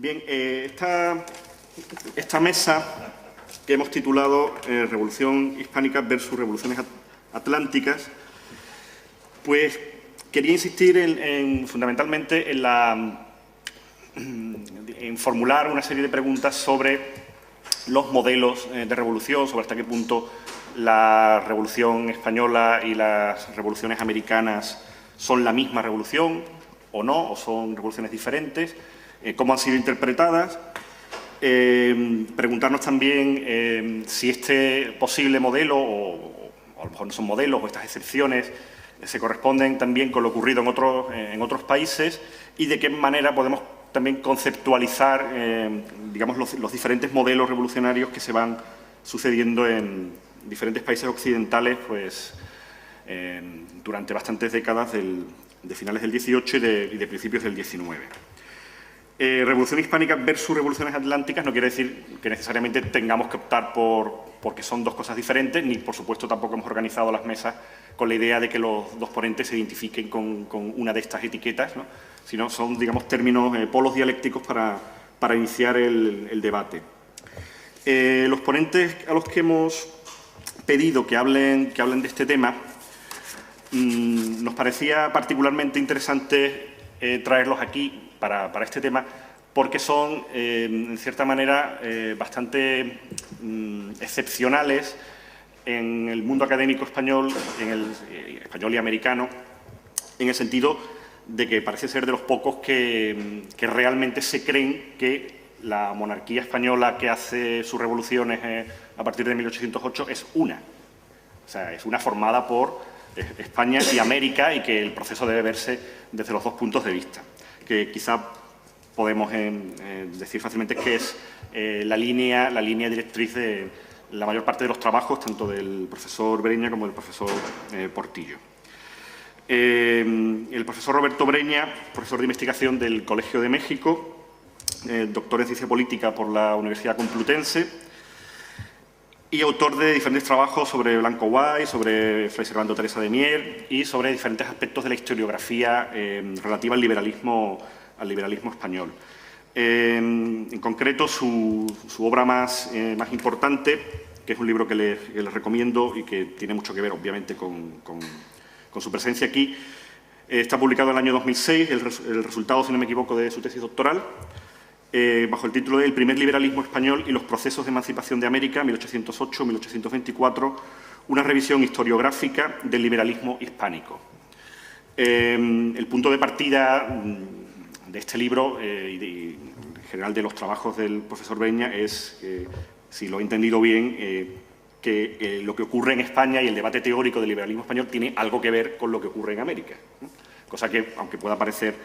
Bien, esta mesa que hemos titulado Revolución Hispánica versus Revoluciones Atlánticas, pues quería insistir fundamentalmente en formular una serie de preguntas sobre los modelos de revolución, sobre hasta qué punto la Revolución Española y las revoluciones americanas son la misma revolución o no, o son revoluciones diferentes, cómo han sido interpretadas. Preguntarnos también si este posible modelo, o a lo mejor no son modelos, o estas excepciones, se corresponden también con lo ocurrido en otros países y de qué manera podemos también conceptualizar digamos, los diferentes modelos revolucionarios que se van sucediendo en diferentes países occidentales pues, durante bastantes décadas de finales del XVIII y de principios del XIX. Revolución hispánica versus revoluciones atlánticas no quiere decir que necesariamente tengamos que optar porque son dos cosas diferentes, ni por supuesto tampoco hemos organizado las mesas con la idea de que los dos ponentes se identifiquen con una de estas etiquetas, ¿no? Sino son, digamos, términos, polos dialécticos para iniciar el debate. Los ponentes a los que hemos pedido que hablen de este tema, nos parecía particularmente interesante traerlos aquí para este tema, porque son, en cierta manera, bastante excepcionales en el mundo académico español, español y americano, en el sentido de que parece ser de los pocos que realmente se creen que la monarquía española que hace sus revoluciones a partir de 1808 es una. O sea, es una formada por España y América y que el proceso debe verse desde los dos puntos de vista, que quizá podemos decir fácilmente que es la línea directriz de la mayor parte de los trabajos, tanto del profesor Breña como del profesor Portillo. El profesor Roberto Breña, profesor de investigación del Colegio de México, doctor en Ciencia Política por la Universidad Complutense y autor de diferentes trabajos sobre Blanco Guay, sobre Fray Servando Teresa de Mier y sobre diferentes aspectos de la historiografía relativa al liberalismo español. En concreto, su obra más importante, que es un libro que les recomiendo y que tiene mucho que ver, obviamente, con su presencia aquí, está publicado en el año 2006, el resultado, si no me equivoco, de su tesis doctoral, bajo el título de El primer liberalismo español y los procesos de emancipación de América, 1808-1824, una revisión historiográfica del liberalismo hispánico. El punto de partida de este libro y en general de los trabajos del profesor Breña es, si lo he entendido bien, que lo que ocurre en España y el debate teórico del liberalismo español tiene algo que ver con lo que ocurre en América, ¿no? Cosa que, aunque pueda parecer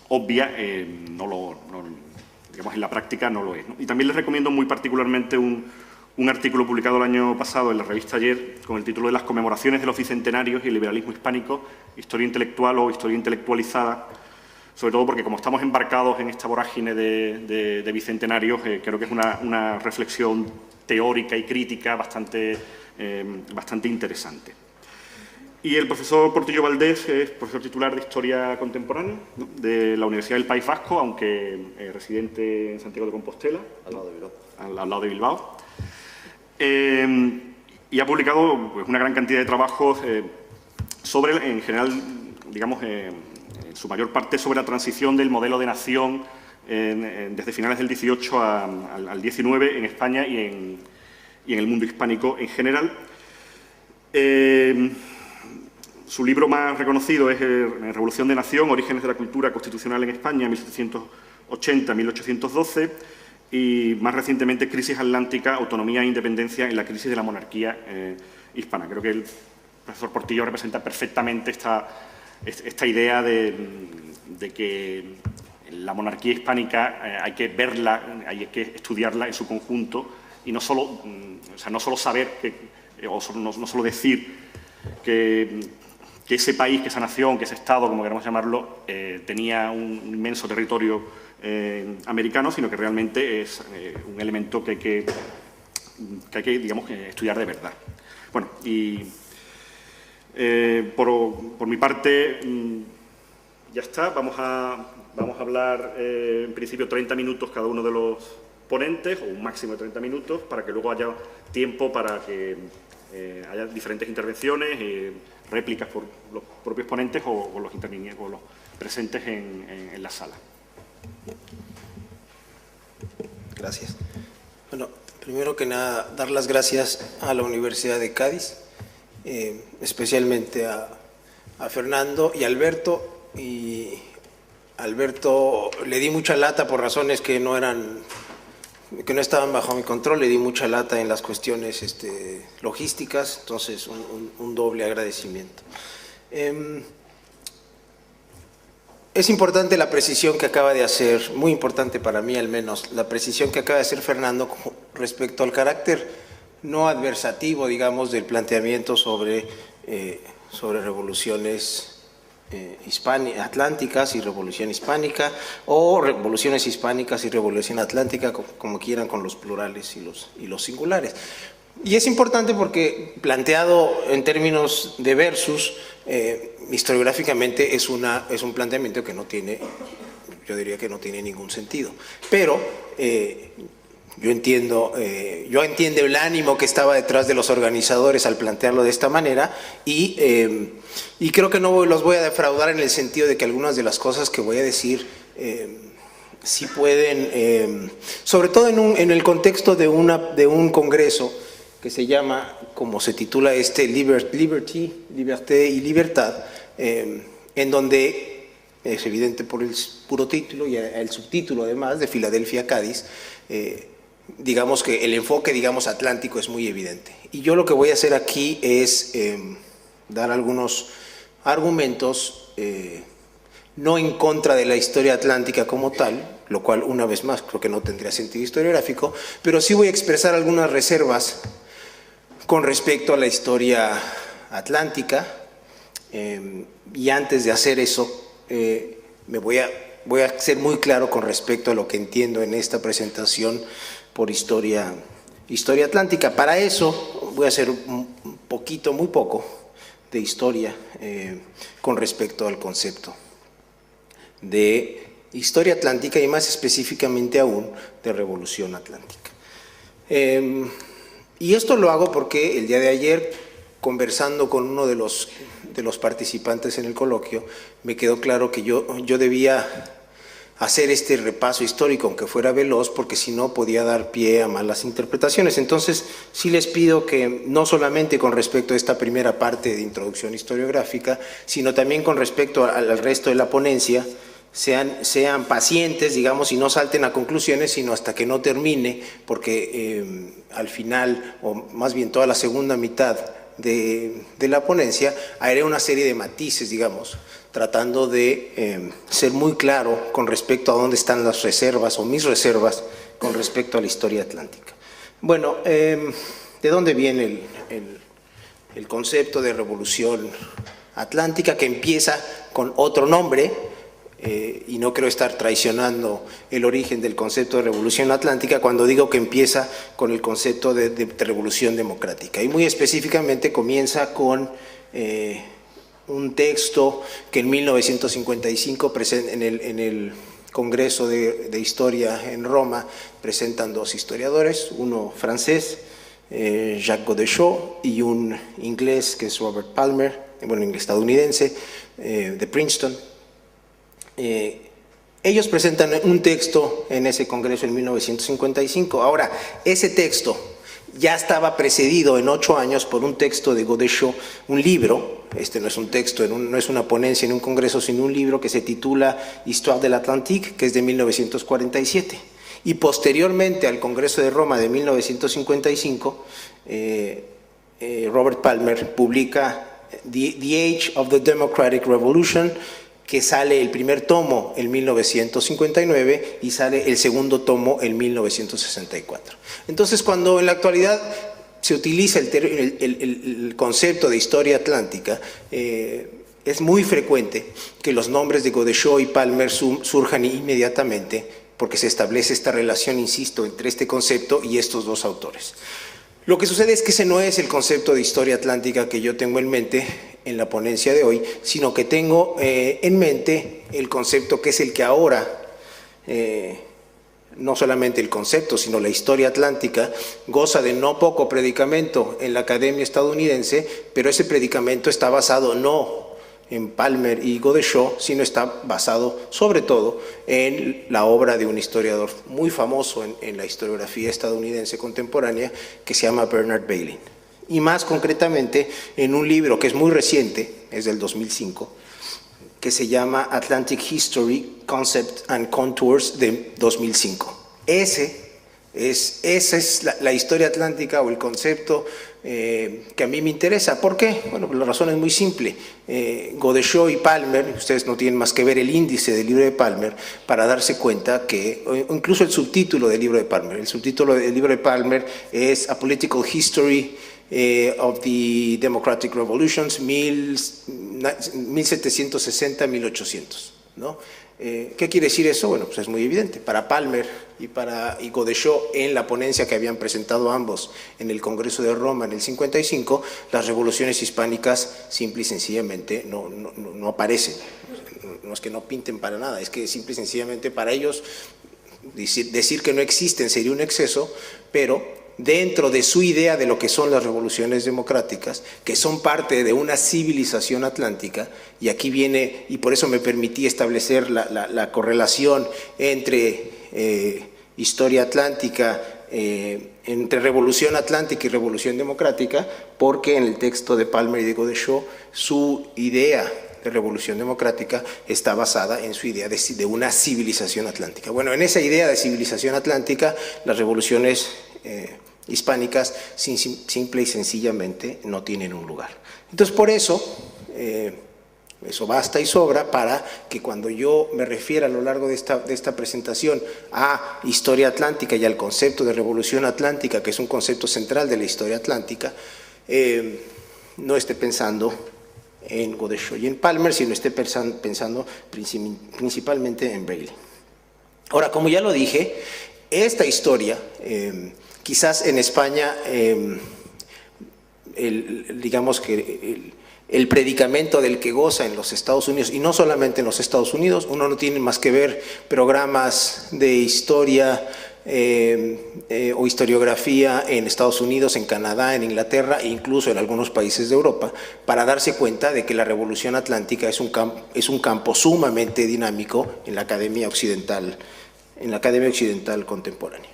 obvia, digamos, en la práctica no lo es, ¿no? Y también les recomiendo muy particularmente un artículo publicado el año pasado en la revista Ayer con el título de Las conmemoraciones de los bicentenarios y el liberalismo hispánico, historia intelectual o historia intelectualizada, sobre todo porque como estamos embarcados en esta vorágine de bicentenarios, creo que es una reflexión teórica y crítica bastante interesante. Y el profesor Portillo Valdés es profesor titular de Historia Contemporánea, ¿no?, de la Universidad del País Vasco, aunque residente en Santiago de Compostela, al lado de Bilbao. Y ha publicado pues, una gran cantidad de trabajos sobre, en general, digamos, en su mayor parte sobre la transición del modelo de nación desde finales del XVIII al XIX en España y en el mundo hispánico en general. Su libro más reconocido es Revolución de Nación, Orígenes de la Cultura Constitucional en España, 1780-1812, y más recientemente Crisis Atlántica, Autonomía e Independencia en la crisis de la monarquía hispana. Creo que el profesor Portillo representa perfectamente esta idea de que la monarquía hispánica hay que verla, hay que estudiarla en su conjunto y no solo saber o no solo decir que ese país, que esa nación, que ese Estado, como queramos llamarlo, tenía un inmenso territorio americano, sino que realmente es un elemento que hay que digamos, estudiar de verdad. Bueno, y por mi parte, ya está. Vamos a hablar en principio 30 minutos cada uno de los ponentes, o un máximo de 30 minutos, para que luego haya tiempo para que haya diferentes intervenciones, réplicas por los propios ponentes o los intervinientes o los presentes en la sala. Gracias. Bueno, primero que nada, dar las gracias a la Universidad de Cádiz, especialmente a Fernando y Alberto. Y Alberto le di mucha lata por razones que no estaban bajo mi control, le di mucha lata en las cuestiones logísticas, entonces un doble agradecimiento. Es importante la precisión que acaba de hacer, muy importante para mí al menos, la precisión que acaba de hacer Fernando respecto al carácter no adversativo, digamos, del planteamiento sobre revoluciones atlánticas y revolución hispánica, o revoluciones hispánicas y revolución atlántica, como quieran, con los plurales y los singulares. Y es importante porque, planteado en términos de versus, historiográficamente es un planteamiento que no tiene, yo diría que no tiene ningún sentido. Pero yo entiendo el ánimo que estaba detrás de los organizadores al plantearlo de esta manera, y creo que no los voy a defraudar en el sentido de que algunas de las cosas que voy a decir sí pueden, sobre todo en el contexto de un congreso que se llama, como se titula Liberté y Libertad, en donde es evidente por el puro título y el subtítulo además de Filadelfia, Cádiz, digamos que el enfoque, digamos, atlántico es muy evidente. Y yo lo que voy a hacer aquí es dar algunos argumentos no en contra de la historia atlántica como tal, lo cual, una vez más, creo que no tendría sentido historiográfico, pero sí voy a expresar algunas reservas con respecto a la historia atlántica, y antes de hacer eso, voy a ser muy claro con respecto a lo que entiendo en esta presentación por historia atlántica. Para eso voy a hacer muy poco de historia con respecto al concepto de historia atlántica y más específicamente aún de revolución atlántica. Y esto lo hago porque el día de ayer, conversando con uno de los participantes en el coloquio, me quedó claro que yo debía hacer este repaso histórico, aunque fuera veloz, porque si no podía dar pie a malas interpretaciones. Entonces, sí les pido que no solamente con respecto a esta primera parte de introducción historiográfica, sino también con respecto al resto de la ponencia, sean pacientes, digamos, y no salten a conclusiones, sino hasta que no termine, porque al final, o más bien toda la segunda mitad de la ponencia, haré una serie de matices, digamos, tratando de ser muy claro con respecto a dónde están las reservas o mis reservas con respecto a la historia atlántica. Bueno, ¿de dónde viene el concepto de revolución atlántica, que empieza con otro nombre? Y no quiero estar traicionando el origen del concepto de revolución atlántica cuando digo que empieza con el concepto de revolución democrática, y muy específicamente comienza con un texto que en 1955 en el Congreso de Historia en Roma presentan dos historiadores, uno francés, Jacques Godechaux, y un inglés que es Robert Palmer, bueno, estadounidense, de Princeton. Ellos presentan un texto en ese congreso en 1955. Ahora, ese texto ya estaba precedido en 8 años por un texto de Godechaux, un libro, no es un texto, no es una ponencia en un congreso, sino un libro que se titula Histoire de l'Atlantique, que es de 1947. Y posteriormente al Congreso de Roma de 1955, Robert Palmer publica The Age of the Democratic Revolution, que sale el primer tomo en 1959 y sale el segundo tomo en 1964. Entonces, cuando en la actualidad se utiliza el concepto de historia atlántica, es muy frecuente que los nombres de Godechaux y Palmer surjan inmediatamente, porque se establece esta relación, insisto, entre este concepto y estos dos autores. Lo que sucede es que ese no es el concepto de historia atlántica que yo tengo en mente en la ponencia de hoy, sino que tengo en mente el concepto que es el que ahora, no solamente el concepto, sino la historia atlántica, goza de no poco predicamento en la academia estadounidense, pero ese predicamento está basado no en Palmer y Godeschaux, sino está basado sobre todo en la obra de un historiador muy famoso en la historiografía estadounidense contemporánea que se llama Bernard Bailyn. Y más concretamente en un libro que es muy reciente, es del 2005, que se llama Atlantic History, Concepts and Contours de 2005. Esa es la historia atlántica o el concepto que a mí me interesa. ¿Por qué? Bueno, la razón es muy simple. Godeschaux y Palmer, ustedes no tienen más que ver el índice del libro de Palmer para darse cuenta que, o incluso el subtítulo del libro de Palmer, el subtítulo del libro de Palmer es A Political History of the Democratic Revolutions 1760-1800, ¿no? ¿Qué quiere decir eso? Bueno, pues es muy evidente. Para Palmer y Godeschaux, en la ponencia que habían presentado ambos en el Congreso de Roma en el 55, las revoluciones hispánicas simple y sencillamente no aparecen. No es que no pinten para nada, es que simple y sencillamente para ellos decir que no existen sería un exceso, pero dentro de su idea de lo que son las revoluciones democráticas, que son parte de una civilización atlántica, y aquí viene, y por eso me permití establecer la correlación entre historia atlántica, entre revolución atlántica y revolución democrática, porque en el texto de Palmer y de Godeschaux, su idea de revolución democrática está basada en su idea de una civilización atlántica. Bueno, en esa idea de civilización atlántica, las revoluciones hispánicas simple y sencillamente no tienen un lugar. Entonces, por eso, eso basta y sobra para que cuando yo me refiera a lo largo de esta presentación a historia atlántica y al concepto de revolución atlántica, que es un concepto central de la historia atlántica, no esté pensando en Godeschaux y en Palmer, sino esté pensando principalmente en Bailey. Ahora, como ya lo dije, esta historia, quizás en España, digamos que el predicamento del que goza en los Estados Unidos, y no solamente en los Estados Unidos, uno no tiene más que ver programas de historia o historiografía en Estados Unidos, en Canadá, en Inglaterra e incluso en algunos países de Europa, para darse cuenta de que la Revolución Atlántica es un campo sumamente dinámico en la Academia Occidental contemporánea.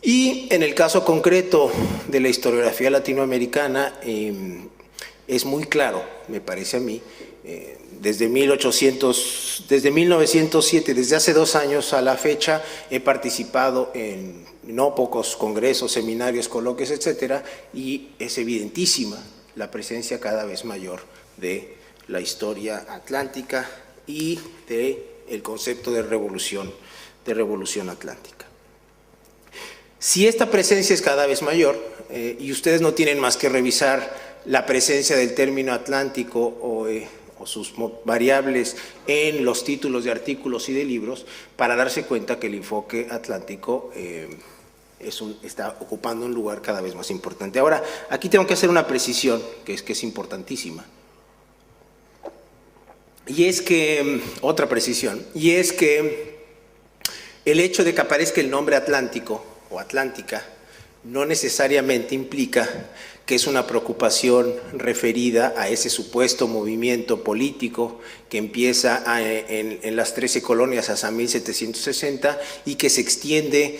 Y en el caso concreto de la historiografía latinoamericana, es muy claro, me parece a mí, desde 1907, desde hace 2 años a la fecha, he participado en no pocos congresos, seminarios, coloquios, etcétera, y es evidentísima la presencia cada vez mayor de la historia atlántica y del concepto de revolución atlántica. Si esta presencia es cada vez mayor, y ustedes no tienen más que revisar la presencia del término atlántico o sus variables en los títulos de artículos y de libros, para darse cuenta que el enfoque atlántico está ocupando un lugar cada vez más importante. Ahora, aquí tengo que hacer una precisión que es importantísima. Y es que, otra precisión, y es que el hecho de que aparezca el nombre Atlántico o Atlántica no necesariamente implica que es una preocupación referida a ese supuesto movimiento político que empieza en las 13 colonias hasta 1760 y que se extiende,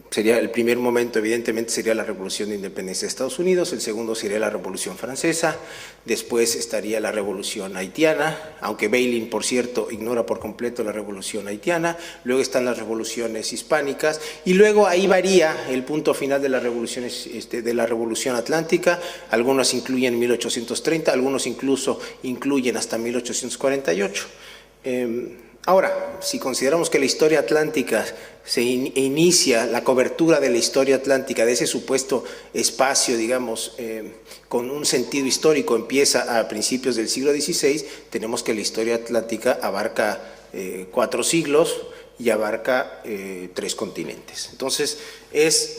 sería el primer momento evidentemente sería la Revolución de Independencia de Estados Unidos, el segundo sería la Revolución Francesa, después estaría la Revolución Haitiana, aunque Bailyn, por cierto, ignora por completo la Revolución Haitiana, luego están las revoluciones hispánicas y luego ahí varía el punto final de las revoluciones, de la Revolución Atlántica, algunos incluyen 1830, algunos incluso incluyen hasta 1848. Ahora, si consideramos que la historia atlántica se inicia, la cobertura de la historia atlántica, de ese supuesto espacio, digamos, con un sentido histórico, empieza a principios del siglo XVI, tenemos que la historia atlántica abarca 4 siglos, y abarca 3 continentes. Entonces,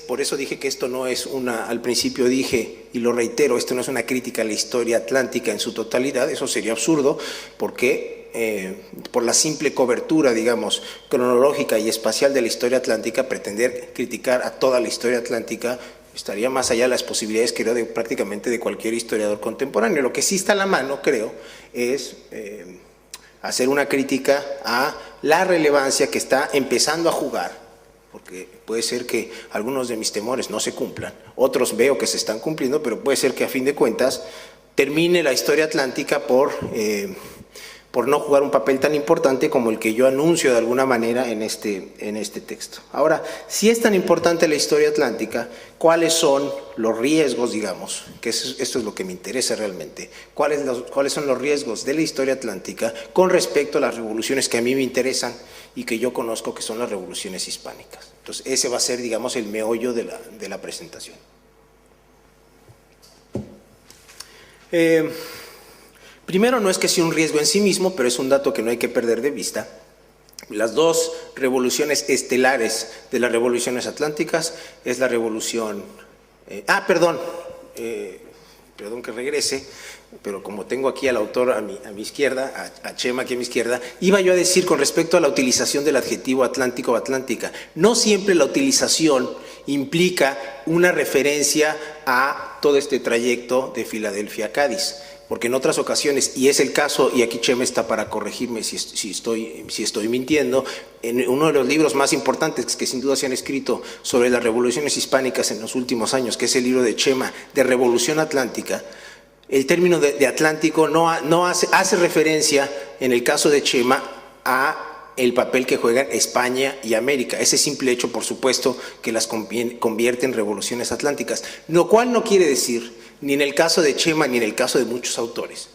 por eso dije que esto no es al principio dije, y lo reitero, esto no es una crítica a la historia atlántica en su totalidad, eso sería absurdo, porque por la simple cobertura, digamos, cronológica y espacial de la historia atlántica, pretender criticar a toda la historia atlántica estaría más allá de las posibilidades, creo, prácticamente de cualquier historiador contemporáneo. Lo que sí está a la mano, creo, es hacer una crítica a la relevancia que está empezando a jugar, porque puede ser que algunos de mis temores no se cumplan, otros veo que se están cumpliendo, pero puede ser que a fin de cuentas termine la historia atlántica por no jugar un papel tan importante como el que yo anuncio de alguna manera en este texto. Ahora, si es tan importante la historia atlántica, ¿cuáles son los riesgos, digamos? Que esto es lo que me interesa realmente. ¿Cuáles son los riesgos de la historia atlántica con respecto a las revoluciones que a mí me interesan y que yo conozco, que son las revoluciones hispánicas? Entonces, ese va a ser, digamos, el meollo de la presentación. Primero, no es que sea un riesgo en sí mismo, pero es un dato que no hay que perder de vista. Las 2 revoluciones estelares de las revoluciones atlánticas es la revolución... perdón que regrese, pero como tengo aquí al autor a mi izquierda, a Chema aquí a mi izquierda, iba yo a decir con respecto a la utilización del adjetivo atlántico o atlántica, no siempre la utilización implica una referencia a todo este trayecto de Filadelfia a Cádiz, porque en otras ocasiones, y es el caso, y aquí Chema está para corregirme si estoy mintiendo, en uno de los libros más importantes que sin duda se han escrito sobre las revoluciones hispánicas en los últimos años, que es el libro de Chema, de Revolución Atlántica, el término de Atlántico no hace referencia, en el caso de Chema, a el papel que juegan España y América. Ese simple hecho, por supuesto, que las convierte en revoluciones atlánticas, lo cual no quiere decir, ni en el caso de Chema, ni en el caso de muchos autores,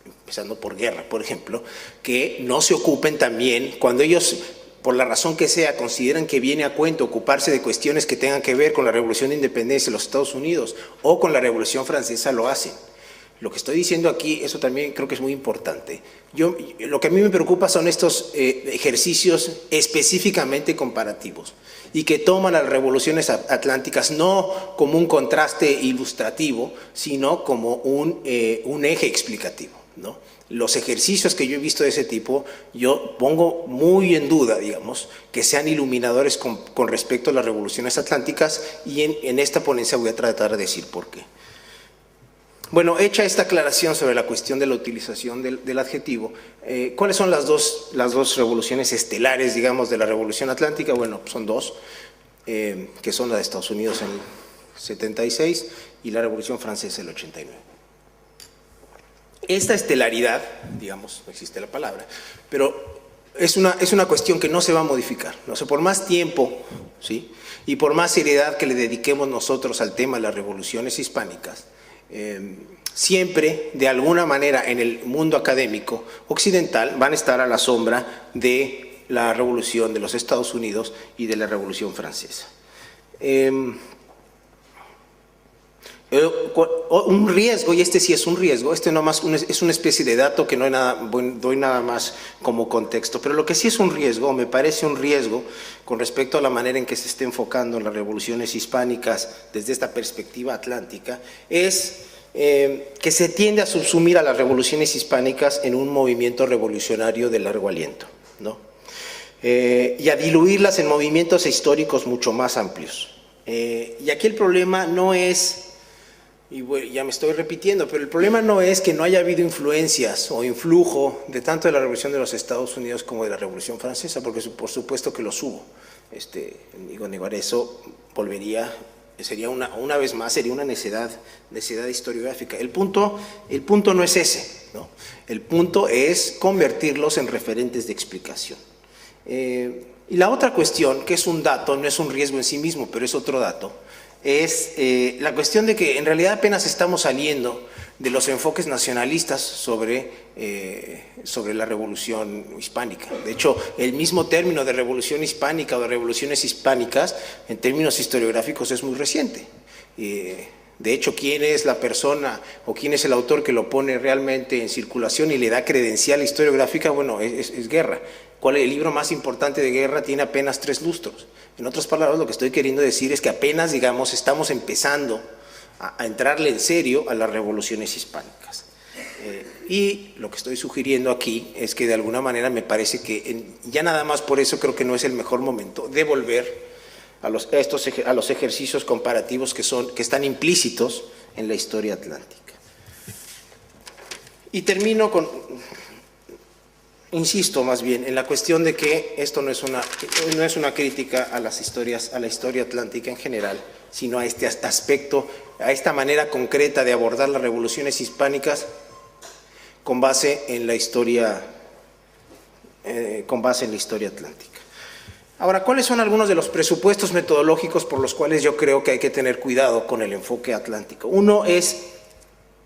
empezando por Guerra, por ejemplo, que no se ocupen también, cuando ellos, por la razón que sea, consideran que viene a cuento ocuparse de cuestiones que tengan que ver con la Revolución de Independencia de los Estados Unidos o con la Revolución Francesa, lo hacen. Lo que estoy diciendo aquí, eso también creo que es muy importante. Lo que a mí me preocupa son estos ejercicios específicamente comparativos y que toman a las revoluciones atlánticas no como un contraste ilustrativo, sino como un eje explicativo, ¿no? Los ejercicios que yo he visto de ese tipo, yo pongo muy en duda, digamos, que sean iluminadores con respecto a las revoluciones atlánticas, y en esta ponencia voy a tratar de decir por qué. Bueno, hecha esta aclaración sobre la cuestión de la utilización del adjetivo, ¿cuáles son las dos revoluciones estelares, digamos, de la Revolución Atlántica? Bueno, son 2, que son la de Estados Unidos en el 76 y la Revolución Francesa en el 89. Esta estelaridad, digamos, no existe la palabra, pero es una cuestión que no se va a modificar. No sé, por más tiempo, ¿sí?, y por más seriedad que le dediquemos nosotros al tema de las revoluciones hispánicas, siempre, de alguna manera, en el mundo académico occidental van a estar a la sombra de la Revolución de los Estados Unidos y de la Revolución Francesa. Un riesgo, y este sí es un riesgo, este nomás es una especie de dato que no hay doy nada más como contexto, pero lo que sí es un riesgo, me parece un riesgo con respecto a la manera en que se está enfocando las revoluciones hispánicas desde esta perspectiva atlántica, es que se tiende a subsumir a las revoluciones hispánicas en un movimiento revolucionario de largo aliento, ¿no? Y a diluirlas en movimientos históricos mucho más amplios. Y aquí el problema no es, y bueno, ya me estoy repitiendo, pero el problema no es que no haya habido influencias o influjo de tanto de la Revolución de los Estados Unidos como de la Revolución Francesa, porque por supuesto que los hubo. Negar eso sería una vez más, sería una necedad historiográfica. El punto no es ese, ¿no? El punto es convertirlos en referentes de explicación. Y la otra cuestión, que es un dato, no es un riesgo en sí mismo, pero es otro dato, es la cuestión de que en realidad apenas estamos saliendo de los enfoques nacionalistas sobre la revolución hispánica. De hecho, el mismo término de revolución hispánica o de revoluciones hispánicas, en términos historiográficos, es muy reciente. De hecho, ¿quién es la persona o quién es el autor que lo pone realmente en circulación y le da credencial historiográfica? Bueno, es Guerra. El libro más importante de guerra tiene apenas 3 lustros. En otras palabras, lo que estoy queriendo decir es que apenas, digamos, estamos empezando a entrarle en serio a las revoluciones hispánicas. Y lo que estoy sugiriendo aquí es que de alguna manera me parece que ya nada más por eso creo que no es el mejor momento de volver a los ejercicios comparativos que están implícitos en la historia atlántica. Y termino con, insisto más bien, en la cuestión de que esto no es una crítica a la historia atlántica en general, sino a este aspecto, a esta manera concreta de abordar las revoluciones hispánicas con base en la historia atlántica. Ahora, ¿cuáles son algunos de los presupuestos metodológicos por los cuales yo creo que hay que tener cuidado con el enfoque atlántico? Uno es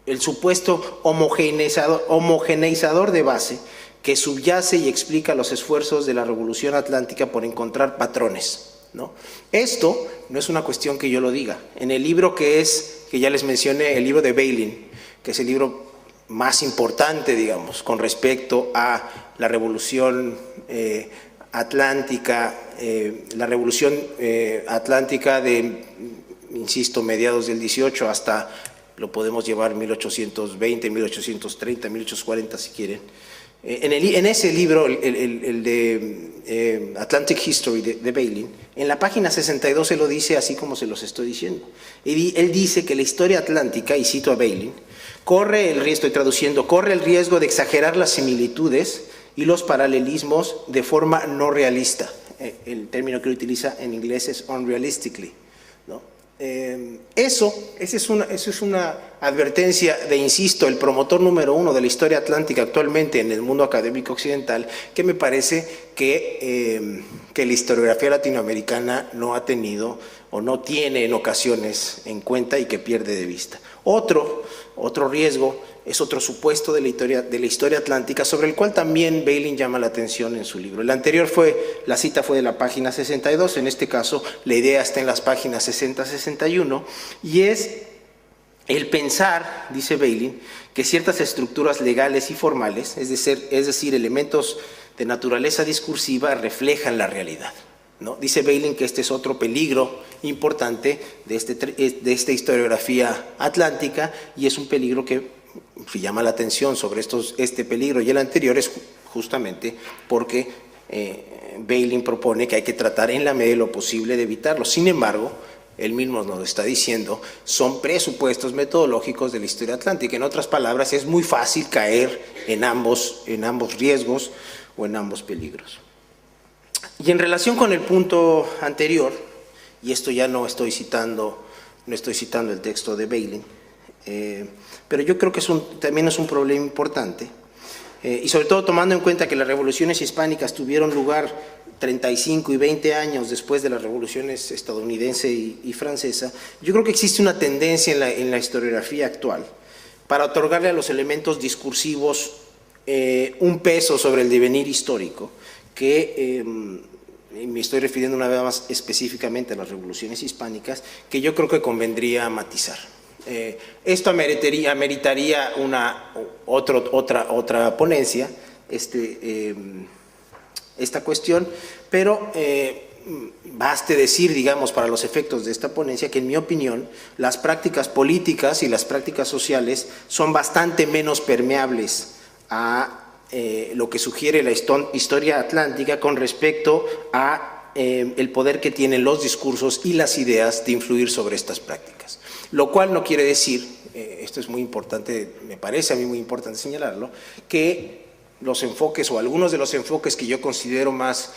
el supuesto homogeneizador de base que subyace y explica los esfuerzos de la Revolución Atlántica por encontrar patrones, ¿no? Esto no es una cuestión que yo lo diga. En el libro que ya les mencioné, el libro de Bailyn, que es el libro más importante, digamos, con respecto a la Revolución Atlántica, de, insisto, mediados del 18 hasta, lo podemos llevar 1820, 1830, 1840 si quieren. En ese libro, el de Atlantic History de Bailyn, en la página 62 se lo dice así como se los estoy diciendo. Él dice que la historia atlántica, y cito a Bailyn, corre el riesgo de exagerar las similitudes y los paralelismos de forma no realista. El término que utiliza en inglés es unrealistically, ¿no? Esa es una advertencia de, insisto, el promotor número 1 de la historia atlántica actualmente en el mundo académico occidental, que me parece que la historiografía latinoamericana no ha tenido o no tiene en ocasiones en cuenta y que pierde de vista. Otro riesgo es otro supuesto de la historia atlántica, sobre el cual también Bailyn llama la atención en su libro. La cita fue de la página 62, en este caso la idea está en las páginas 60-61, y es el pensar, dice Bailyn, que ciertas estructuras legales y formales, es decir, elementos de naturaleza discursiva, reflejan la realidad, ¿no? Dice Bailyn que este es otro peligro importante de esta historiografía atlántica, y es un peligro que si llama la atención sobre este peligro y el anterior es justamente porque Bailyn propone que hay que tratar en la medida de lo posible de evitarlo. Sin embargo, él mismo nos está diciendo, son presupuestos metodológicos de la historia atlántica. En otras palabras, es muy fácil caer en ambos riesgos o en ambos peligros. Y en relación con el punto anterior, y esto ya no estoy citando el texto de Bailyn, pero yo creo que también es un problema importante, y sobre todo tomando en cuenta que las revoluciones hispánicas tuvieron lugar 35 y 20 años después de las revoluciones estadounidense y francesa. Yo creo que existe una tendencia en la historiografía actual para otorgarle a los elementos discursivos un peso sobre el devenir histórico, que me estoy refiriendo una vez más específicamente a las revoluciones hispánicas, que yo creo que convendría matizar. Esto ameritaría otra ponencia, esta cuestión, pero baste decir, digamos, para los efectos de esta ponencia, que en mi opinión las prácticas políticas y las prácticas sociales son bastante menos permeables a lo que sugiere la historia atlántica con respecto a el poder que tienen los discursos y las ideas de influir sobre estas prácticas. Lo cual no quiere decir, esto es muy importante, me parece a mí muy importante señalarlo, que los enfoques o algunos de los enfoques que yo considero más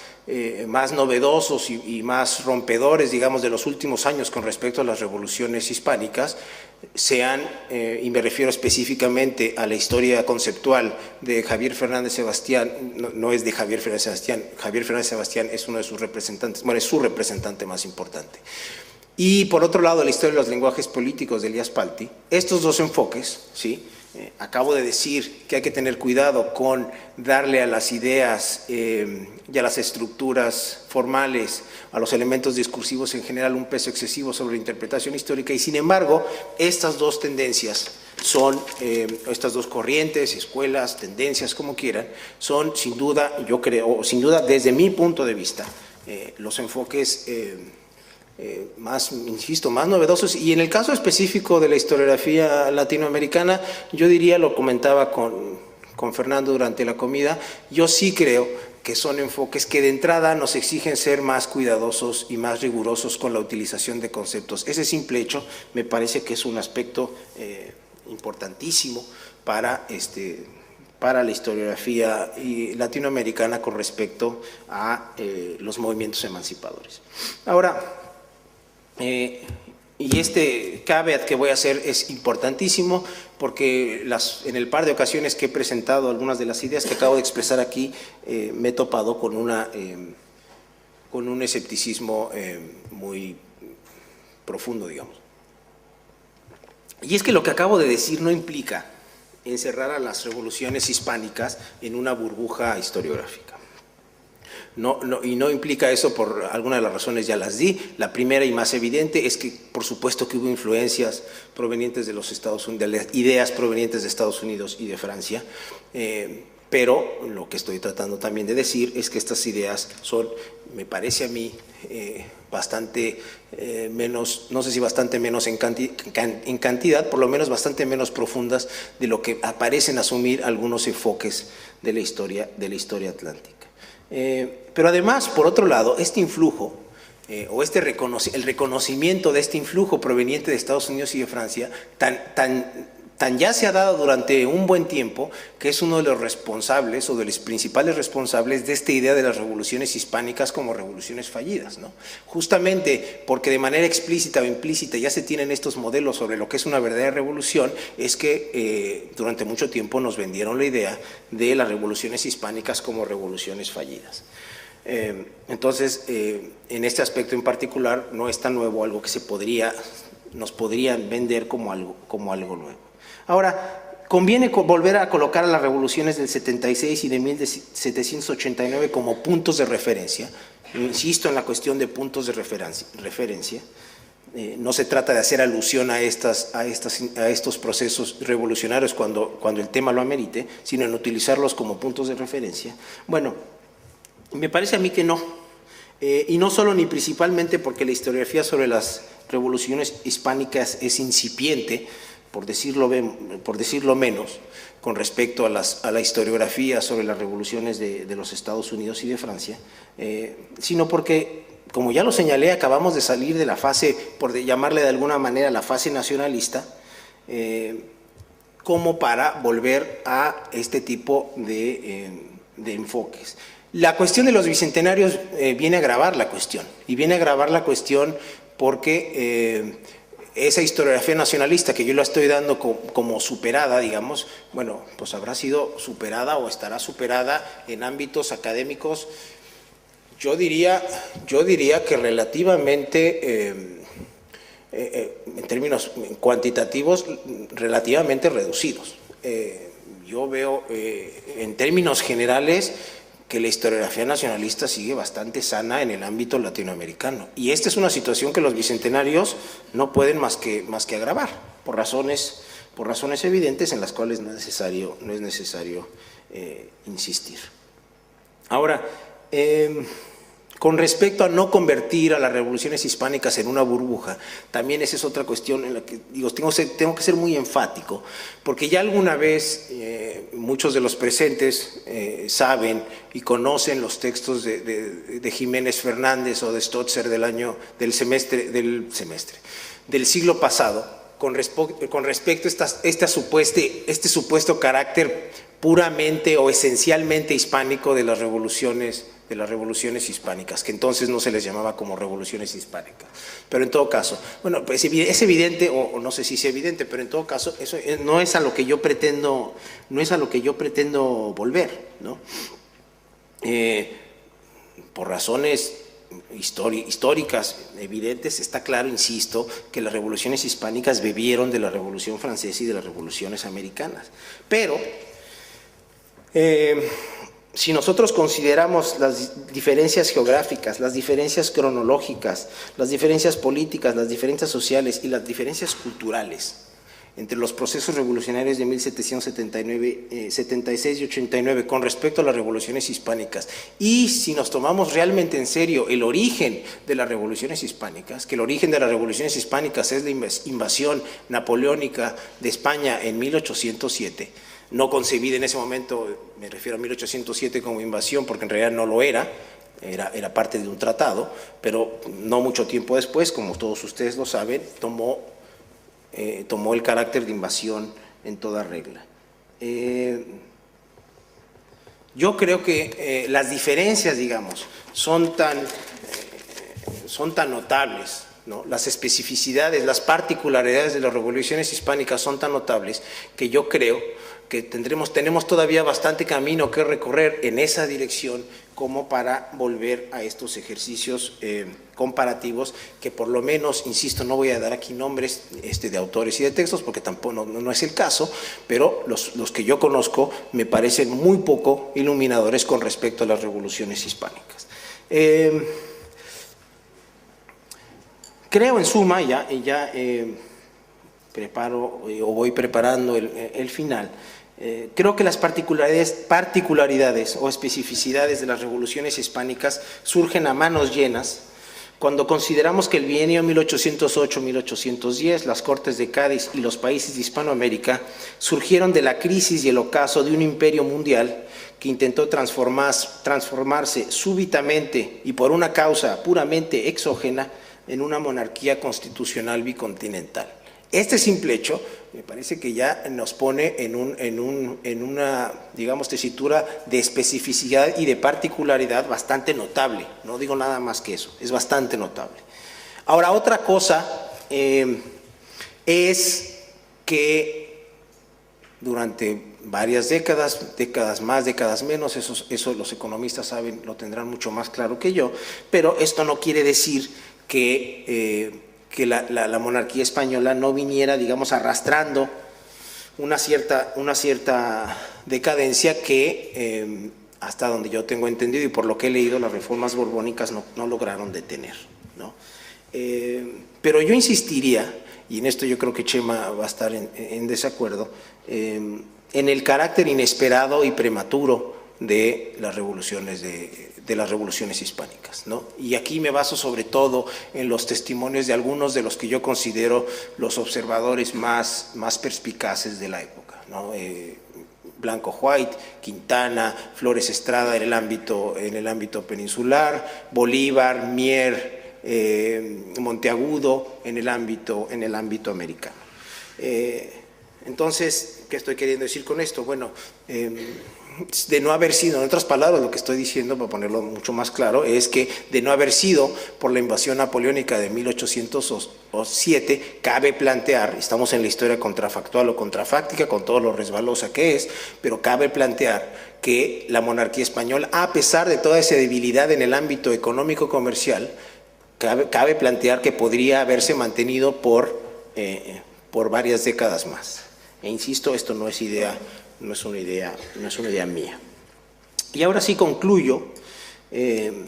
novedosos y más rompedores, digamos, de los últimos años con respecto a las revoluciones hispánicas, sean, y me refiero específicamente a la historia conceptual de Javier Fernández Sebastián, no es de Javier Fernández Sebastián es uno de sus representantes, bueno, es su representante más importante. Y por otro lado, la historia de los lenguajes políticos de Elias Palti. Estos dos enfoques, ¿sí? Acabo de decir que hay que tener cuidado con darle a las ideas y a las estructuras formales, a los elementos discursivos en general, un peso excesivo sobre la interpretación histórica, y sin embargo, estas dos tendencias son estas dos corrientes, escuelas, tendencias, como quieran, son sin duda, yo creo, sin duda desde mi punto de vista, los enfoques más, insisto, más novedosos. Y en el caso específico de la historiografía latinoamericana, yo diría, lo comentaba con Fernando durante la comida, yo sí creo que son enfoques que de entrada nos exigen ser más cuidadosos y más rigurosos con la utilización de conceptos. Ese simple hecho me parece que es un aspecto importantísimo para la historiografía latinoamericana con respecto a los movimientos emancipadores. Ahora, y este caveat que voy a hacer es importantísimo porque en el par de ocasiones que he presentado algunas de las ideas que acabo de expresar aquí, me he topado con un escepticismo muy profundo, digamos. Y es que lo que acabo de decir no implica encerrar a las revoluciones hispánicas en una burbuja historiográfica. Y no implica eso por alguna de las razones, ya las di. La primera y más evidente es que, por supuesto, que hubo influencias provenientes de los Estados Unidos, de las ideas provenientes de Estados Unidos y de Francia, pero lo que estoy tratando también de decir es que estas ideas son, me parece a mí, bastante menos, no sé si bastante menos en cantidad, por lo menos bastante menos profundas de lo que parecen asumir algunos enfoques de la historia atlántica. Pero además, por otro lado, este influjo, o el reconocimiento de este influjo proveniente de Estados Unidos y de Francia, tan ya se ha dado durante un buen tiempo, que es uno de los responsables, o de los principales responsables de esta idea de las revoluciones hispánicas como revoluciones fallidas, ¿no? Justamente porque de manera explícita o implícita ya se tienen estos modelos sobre lo que es una verdadera revolución, es que durante mucho tiempo nos vendieron la idea de las revoluciones hispánicas como revoluciones fallidas. Entonces, en este aspecto en particular, no es tan nuevo, algo que nos podrían vender como algo nuevo. Ahora, conviene volver a colocar a las revoluciones del 76 y de 1789 como puntos de referencia. Insisto en la cuestión de puntos de referencia. No se trata de hacer alusión a estos procesos revolucionarios cuando el tema lo amerite, sino en utilizarlos como puntos de referencia. Bueno, me parece a mí que no. Y no solo ni principalmente porque la historiografía sobre las revoluciones hispánicas es incipiente, por decirlo menos, con respecto a la historiografía sobre las revoluciones de los Estados Unidos y de Francia, sino porque, como ya lo señalé, acabamos de salir de la fase, por llamarle de alguna manera la fase nacionalista, como para volver a este tipo de enfoques. La cuestión de los bicentenarios viene a agravar la cuestión, y viene a agravar la cuestión porque esa historiografía nacionalista que yo la estoy dando como superada, digamos, bueno, pues habrá sido superada o estará superada en ámbitos académicos, yo diría que relativamente, en términos cuantitativos, relativamente reducidos. Yo veo, en términos generales, que la historiografía nacionalista sigue bastante sana en el ámbito latinoamericano. Y esta es una situación que los bicentenarios no pueden más que agravar, por razones evidentes en las cuales no es necesario insistir. Ahora, con respecto a no convertir a las revoluciones hispánicas en una burbuja, también esa es otra cuestión en la que digo, tengo que ser muy enfático, porque ya alguna vez muchos de los presentes saben y conocen los textos de Jiménez Fernández o de Stotzer del siglo pasado, con respecto a este supuesto carácter puramente o esencialmente hispánico de las revoluciones hispánicas, que entonces no se les llamaba como revoluciones hispánicas. Pero en todo caso, bueno, pues es evidente, o no sé si es evidente, pero en todo caso, eso no es a lo que yo pretendo volver, ¿no? Por razones históricas evidentes, está claro, insisto, que las revoluciones hispánicas bebieron de la Revolución Francesa y de las revoluciones americanas. Pero si nosotros consideramos las diferencias geográficas, las diferencias cronológicas, las diferencias políticas, las diferencias sociales y las diferencias culturales entre los procesos revolucionarios de 1779, 76 y 89 con respecto a las revoluciones hispánicas, y si nos tomamos realmente en serio el origen de las revoluciones hispánicas, que el origen de las revoluciones hispánicas es la invasión napoleónica de España en 1807, no concebida en ese momento, me refiero a 1807 como invasión, porque en realidad no lo era parte de un tratado, pero no mucho tiempo después, como todos ustedes lo saben, tomó el carácter de invasión en toda regla. Yo creo que las diferencias, digamos, son tan notables, ¿no? Las especificidades, las particularidades de las revoluciones hispánicas son tan notables que yo creo que tenemos todavía bastante camino que recorrer en esa dirección como para volver a estos ejercicios comparativos que por lo menos, insisto, no voy a dar aquí nombres de autores y de textos porque tampoco no es el caso, pero los que yo conozco me parecen muy poco iluminadores con respecto a las revoluciones hispánicas. Creo en suma, ya preparo o voy preparando el final. Creo que las particularidades o especificidades de las revoluciones hispánicas surgen a manos llenas cuando consideramos que el bienio 1808-1810, las Cortes de Cádiz y los países de Hispanoamérica surgieron de la crisis y el ocaso de un imperio mundial que intentó transformarse súbitamente y por una causa puramente exógena en una monarquía constitucional bicontinental. Este simple hecho me parece que ya nos pone en una, digamos, tesitura de especificidad y de particularidad bastante notable. No digo nada más que eso, es bastante notable. Ahora, otra cosa es que durante varias décadas más, décadas menos, eso los economistas saben, lo tendrán mucho más claro que yo, pero esto no quiere decir que la monarquía española no viniera, digamos, arrastrando una cierta decadencia que, hasta donde yo tengo entendido y por lo que he leído, las reformas borbónicas no lograron detener, ¿no? Pero yo insistiría, y en esto yo creo que Chema va a estar en desacuerdo, en el carácter inesperado y prematuro de las revoluciones hispánicas, ¿no? Y aquí me baso sobre todo en los testimonios de algunos de los que yo considero los observadores más perspicaces de la época, ¿no? Blanco White, Quintana, Flores Estrada en el ámbito peninsular, Bolívar, Mier, Monteagudo en el ámbito americano. Entonces, ¿qué estoy queriendo decir con esto? Bueno, de no haber sido, en otras palabras, lo que estoy diciendo, para ponerlo mucho más claro, es que de no haber sido por la invasión napoleónica de 1807, cabe plantear, estamos en la historia contrafactual o contrafáctica, con todo lo resbalosa que es, pero cabe plantear que la monarquía española, a pesar de toda esa debilidad en el ámbito económico-comercial, cabe plantear que podría haberse mantenido por varias décadas más. E insisto, esto no es una idea mía. Y ahora sí concluyo que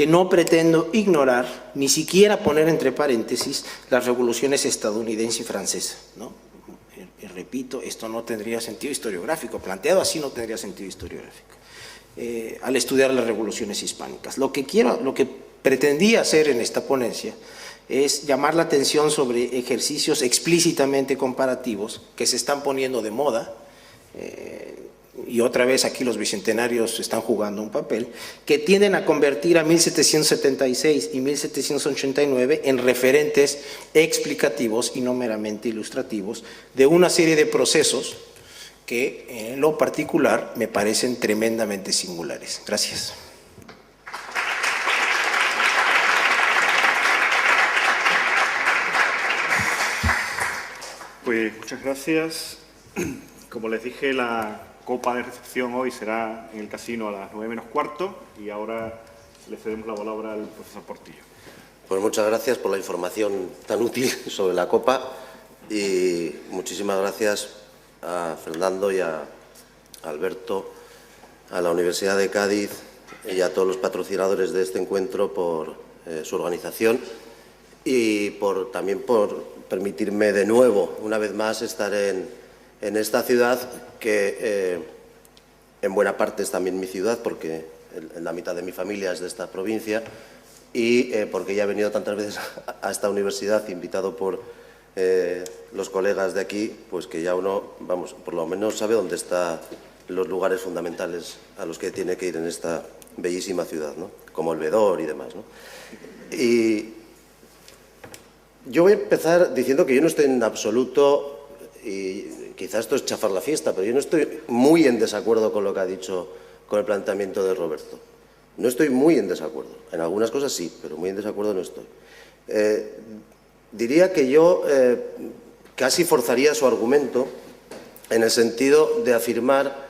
no pretendo ignorar, ni siquiera poner entre paréntesis, las revoluciones estadounidense y francesa, ¿no? Y repito, esto no tendría sentido historiográfico, planteado así no tendría sentido historiográfico, al estudiar las revoluciones hispánicas. Lo que pretendía hacer en esta ponencia es llamar la atención sobre ejercicios explícitamente comparativos que se están poniendo de moda, y otra vez aquí los bicentenarios están jugando un papel, que tienden a convertir a 1776 y 1789 en referentes explicativos y no meramente ilustrativos de una serie de procesos que en lo particular me parecen tremendamente singulares. Gracias. Pues muchas gracias. Como les dije, la copa de recepción hoy será en el casino a las 9:15 y ahora le cedemos la palabra al profesor Portillo. Pues muchas gracias por la información tan útil sobre la copa y muchísimas gracias a Fernando y a Alberto, a la Universidad de Cádiz y a todos los patrocinadores de este encuentro por su organización y también por permitirme de nuevo, una vez más, estar en esta ciudad que en buena parte es también mi ciudad, porque la mitad de mi familia es de esta provincia y porque ya he venido tantas veces a esta universidad, invitado por los colegas de aquí, pues que ya uno, vamos, por lo menos sabe dónde están los lugares fundamentales a los que tiene que ir en esta bellísima ciudad, ¿no? Como el Vedor y demás, ¿no? Y yo voy a empezar diciendo que yo no estoy en absoluto, y quizás esto es chafar la fiesta, pero yo no estoy muy en desacuerdo con lo que ha dicho, con el planteamiento de Roberto. No estoy muy en desacuerdo. En algunas cosas sí, pero muy en desacuerdo no estoy. Diría que yo casi forzaría su argumento en el sentido de afirmar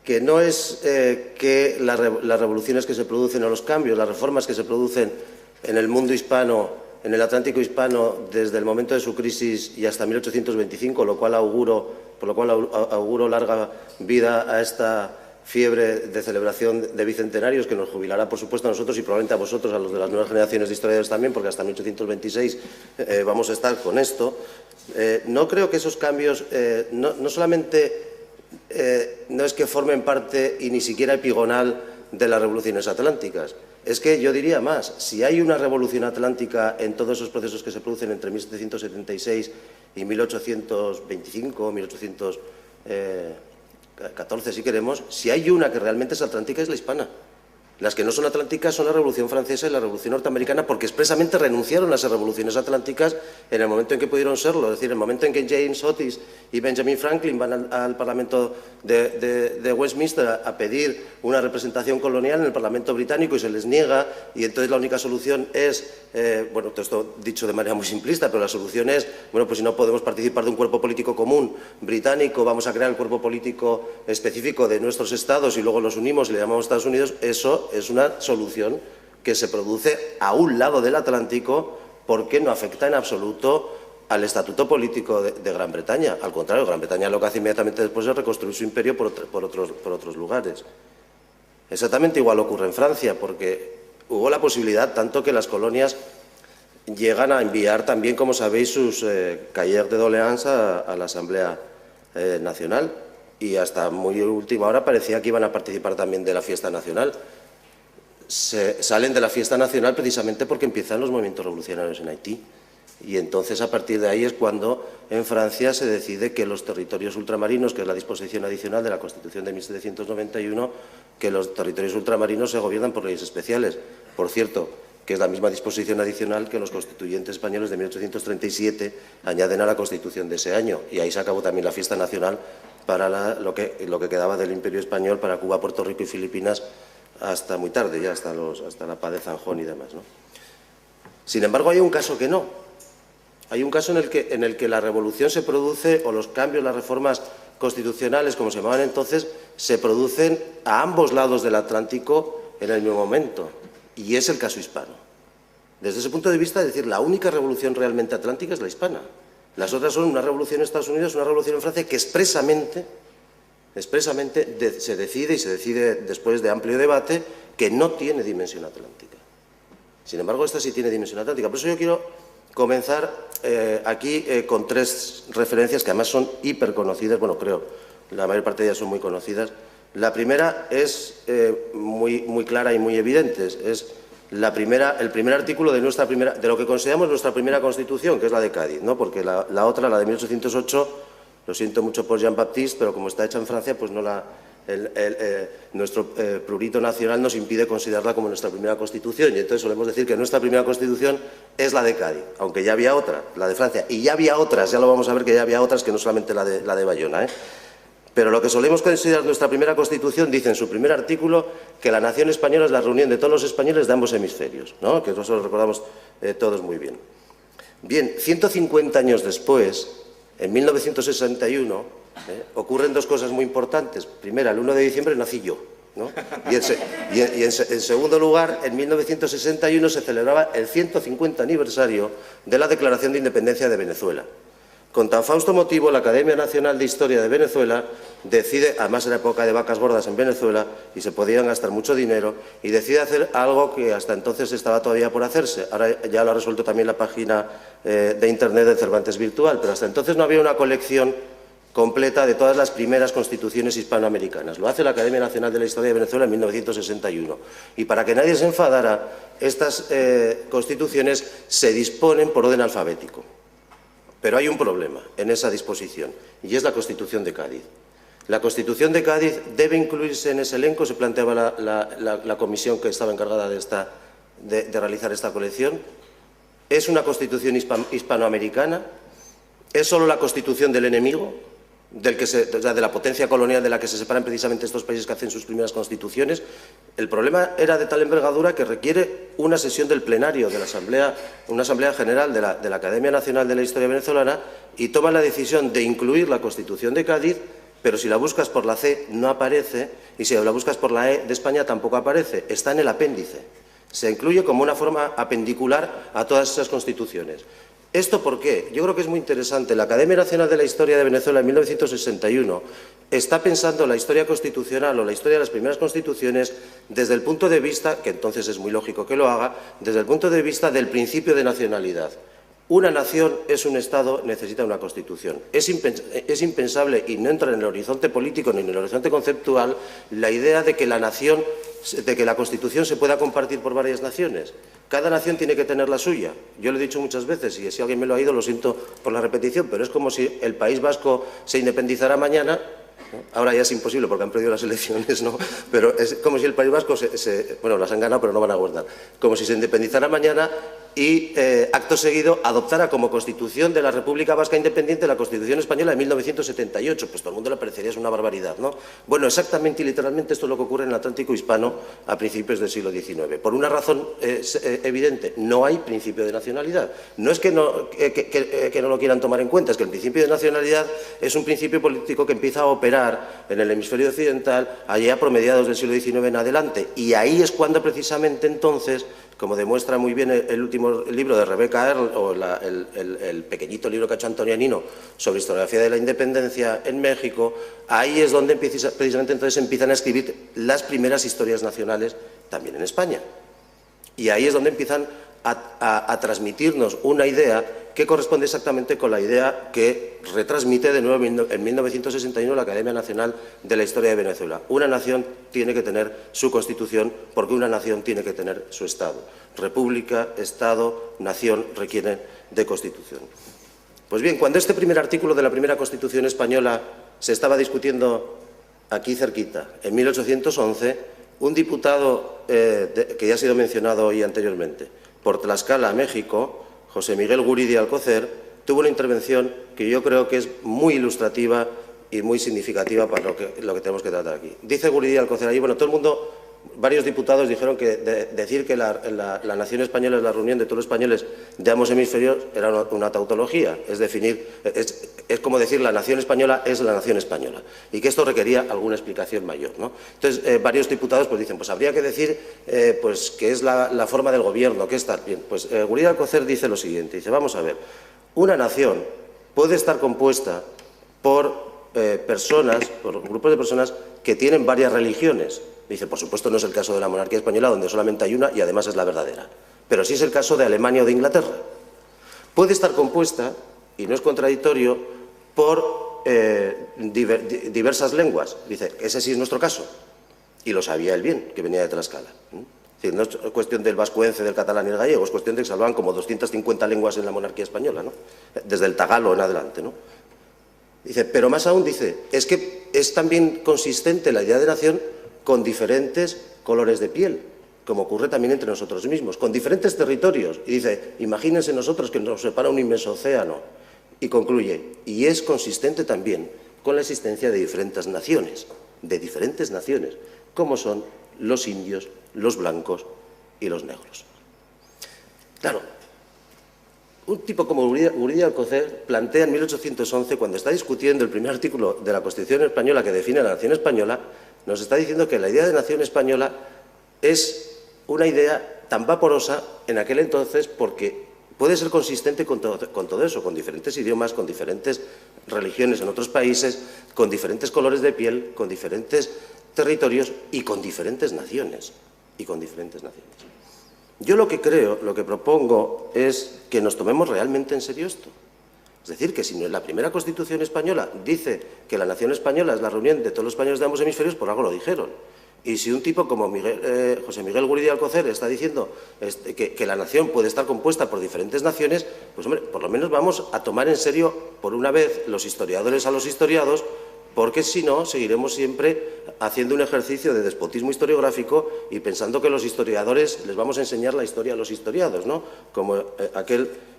que no es que las revoluciones que se producen o los cambios, las reformas que se producen en el mundo hispano, en el Atlántico hispano, desde el momento de su crisis y hasta 1825, por lo cual auguro larga vida a esta fiebre de celebración de bicentenarios que nos jubilará, por supuesto, a nosotros y probablemente a vosotros, a los de las nuevas generaciones de historiadores también, porque hasta 1826 vamos a estar con esto. No creo que esos cambios no solamente no es que formen parte y ni siquiera epigonal de las revoluciones atlánticas. Es que yo diría más, si hay una revolución atlántica en todos esos procesos que se producen entre 1776 y 1825, 1814 si queremos, si hay una que realmente es atlántica es la hispana. Las que no son atlánticas son la Revolución Francesa y la Revolución Norteamericana, porque expresamente renunciaron a esas revoluciones atlánticas en el momento en que pudieron serlo. Es decir, en el momento en que James Otis y Benjamin Franklin van al Parlamento de Westminster a pedir una representación colonial en el Parlamento británico y se les niega, y entonces la única solución es, bueno, todo esto dicho de manera muy simplista, pero la solución es, bueno, pues si no podemos participar de un cuerpo político común británico, vamos a crear el cuerpo político específico de nuestros estados y luego los unimos y le llamamos Estados Unidos. Eso es una solución que se produce a un lado del Atlántico porque no afecta en absoluto al estatuto político de Gran Bretaña. Al contrario, Gran Bretaña lo que hace inmediatamente después es reconstruir su imperio por otros lugares. Exactamente igual ocurre en Francia, porque hubo la posibilidad, tanto que las colonias llegan a enviar también, como sabéis, sus cahiers de doléances a la Asamblea Nacional, y hasta muy última hora parecía que iban a participar también de la fiesta nacional. Salen de la fiesta nacional precisamente porque empiezan los movimientos revolucionarios en Haití. Y entonces, a partir de ahí es cuando en Francia se decide que los territorios ultramarinos, que es la disposición adicional de la Constitución de 1791, que los territorios ultramarinos se gobiernan por leyes especiales. Por cierto, que es la misma disposición adicional que los constituyentes españoles de 1837 añaden a la Constitución de ese año. Y ahí se acabó también la fiesta nacional para lo que quedaba del Imperio Español para Cuba, Puerto Rico y Filipinas hasta muy tarde, ya hasta la paz de Zanjón y demás, ¿no? Sin embargo, hay un caso que no. Hay un caso en el que la revolución se produce, o los cambios, las reformas constitucionales, como se llamaban entonces, se producen a ambos lados del Atlántico en el mismo momento. Y es el caso hispano. Desde ese punto de vista, es decir, la única revolución realmente atlántica es la hispana. Las otras son una revolución en Estados Unidos, una revolución en Francia, que expresamente se decide después de amplio debate que no tiene dimensión atlántica. Sin embargo, esta sí tiene dimensión atlántica. Por eso yo quiero comenzar aquí con tres referencias que además son hiperconocidas, bueno, creo, la mayor parte de ellas son muy conocidas. La primera es muy clara y muy evidente, es el primer artículo de lo que consideramos nuestra primera Constitución, que es la de Cádiz, ¿no? Porque la otra, la de 1808, lo siento mucho por Jean-Baptiste, pero como está hecha en Francia, pues no nuestro prurito nacional nos impide considerarla como nuestra primera Constitución, y entonces solemos decir que nuestra primera Constitución es la de Cádiz, aunque ya había otra, la de Francia, y ya había otras, ya lo vamos a ver que ya había otras que no solamente la de Bayona, ¿eh? Pero lo que solemos considerar nuestra primera Constitución dice en su primer artículo que la nación española es la reunión de todos los españoles de ambos hemisferios, ¿no? Que eso lo recordamos todos muy bien. Bien, 150 años después, en 1961, ocurren dos cosas muy importantes. Primera, el 1 de diciembre nací yo, ¿no? Y en segundo lugar, en 1961 se celebraba el 150 aniversario de la Declaración de Independencia de Venezuela. Con tan fausto motivo, la Academia Nacional de Historia de Venezuela decide, además era época de vacas gordas en Venezuela y se podían gastar mucho dinero, y decide hacer algo que hasta entonces estaba todavía por hacerse. Ahora ya lo ha resuelto también la página de Internet de Cervantes Virtual, pero hasta entonces no había una colección completa de todas las primeras constituciones hispanoamericanas. Lo hace la Academia Nacional de la Historia de Venezuela en 1961. Y para que nadie se enfadara, estas constituciones se disponen por orden alfabético. Pero hay un problema en esa disposición, y es la Constitución de Cádiz. La Constitución de Cádiz debe incluirse en ese elenco, se planteaba la comisión que estaba encargada de realizar esta colección. ¿Es una Constitución hispanoamericana? ¿Es solo la Constitución del enemigo? De la potencia colonial de la que se separan precisamente estos países que hacen sus primeras constituciones. El problema era de tal envergadura que requiere una sesión del plenario de la Asamblea, una Asamblea General de la Academia Nacional de la Historia Venezolana, y toma la decisión de incluir la Constitución de Cádiz, pero si la buscas por la C no aparece, y si la buscas por la E de España tampoco aparece, está en el apéndice. Se incluye como una forma apendicular a todas esas constituciones. ¿Esto por qué? Yo creo que es muy interesante. La Academia Nacional de la Historia de Venezuela en 1961 está pensando la historia constitucional o la historia de las primeras constituciones desde el punto de vista, que entonces es muy lógico que lo haga, desde el punto de vista del principio de nacionalidad. Una nación es un Estado, necesita una Constitución. Es impensable, y no entra en el horizonte político ni en el horizonte conceptual, la idea de que la nación, de que la Constitución se pueda compartir por varias naciones. Cada nación tiene que tener la suya. Yo lo he dicho muchas veces, y si alguien me lo ha oído, lo siento por la repetición, pero es como si el País Vasco se independizara mañana. Ahora ya es imposible porque han perdido las elecciones, ¿no? Pero es como si el País Vasco bueno, las han ganado, pero no van a gobernar. Como si se independizara mañana y, acto seguido, adoptara como Constitución de la República Vasca Independiente la Constitución Española de 1978. Pues todo el mundo le parecería es una barbaridad, ¿no? Bueno, exactamente y literalmente esto es lo que ocurre en el Atlántico hispano a principios del siglo XIX. Por una razón evidente, no hay principio de nacionalidad. No es que no lo quieran tomar en cuenta, es que el principio de nacionalidad es un principio político que empieza a operar en el hemisferio occidental allá por mediados del siglo XIX en adelante. Y ahí es cuando precisamente entonces, como demuestra muy bien el último libro de Rebecca Earle o el pequeñito libro que ha hecho Antonio Nino sobre historiografía de la independencia en México, ahí es donde precisamente entonces empiezan a escribir las primeras historias nacionales también en España. Y ahí es donde empiezan a transmitirnos una idea que corresponde exactamente con la idea que retransmite de nuevo en 1961 la Academia Nacional de la Historia de Venezuela. Una nación tiene que tener su Constitución porque una nación tiene que tener su Estado. República, Estado, nación requieren de Constitución. Pues bien, cuando este primer artículo de la primera Constitución española se estaba discutiendo aquí cerquita, en 1811, un diputado que ya ha sido mencionado hoy anteriormente, por Tlaxcala, México, José Miguel Guridi Alcocer, tuvo una intervención que yo creo que es muy ilustrativa y muy significativa para lo que tenemos que tratar aquí. Dice Guridi Alcocer ahí, bueno, todo el mundo, varios diputados dijeron que decir que la nación española es la reunión de todos los españoles de ambos hemisferios era una tautología, es como decir la nación española es la nación española, y que esto requería alguna explicación mayor, ¿no? Entonces, varios diputados pues dicen, pues habría que decir pues que es la forma del gobierno, que está bien. Pues Guridi Alcocer dice lo siguiente, dice, vamos a ver, una nación puede estar compuesta por personas, por grupos de personas que tienen varias religiones. Dice, por supuesto no es el caso de la monarquía española, donde solamente hay una y además es la verdadera. Pero sí es el caso de Alemania o de Inglaterra. Puede estar compuesta, y no es contradictorio, por diversas lenguas. Dice, ese sí es nuestro caso. Y lo sabía él bien, que venía de Tlaxcala. Es decir, no es cuestión del vascuence, del catalán y el gallego, es cuestión de que se hablaban como 250 lenguas en la monarquía española, ¿no? Desde el tagalo en adelante, ¿no? Dice, pero más aún dice, es que es también consistente la idea de nación con diferentes colores de piel, como ocurre también entre nosotros mismos, con diferentes territorios. Y dice, imagínense nosotros que nos separa un inmenso océano. Y concluye, y es consistente también con la existencia de diferentes naciones, como son los indios, los blancos y los negros. Claro, un tipo como Guridi Alcocer plantea en 1811, cuando está discutiendo el primer artículo de la Constitución española que define la nación española, nos está diciendo que la idea de nación española es una idea tan vaporosa en aquel entonces porque puede ser consistente con todo eso, con diferentes idiomas, con diferentes religiones en otros países, con diferentes colores de piel, con diferentes territorios y con diferentes naciones. Yo lo que creo, lo que propongo es que nos tomemos realmente en serio esto. Es decir, que si la primera Constitución española dice que la nación española es la reunión de todos los españoles de ambos hemisferios, por algo lo dijeron. Y si un tipo como José Miguel Guridi Alcocer está diciendo que la nación puede estar compuesta por diferentes naciones, pues hombre, por lo menos vamos a tomar en serio, por una vez, los historiadores a los historiados, porque si no, seguiremos siempre haciendo un ejercicio de despotismo historiográfico y pensando que los historiadores les vamos a enseñar la historia a los historiados, ¿no? Como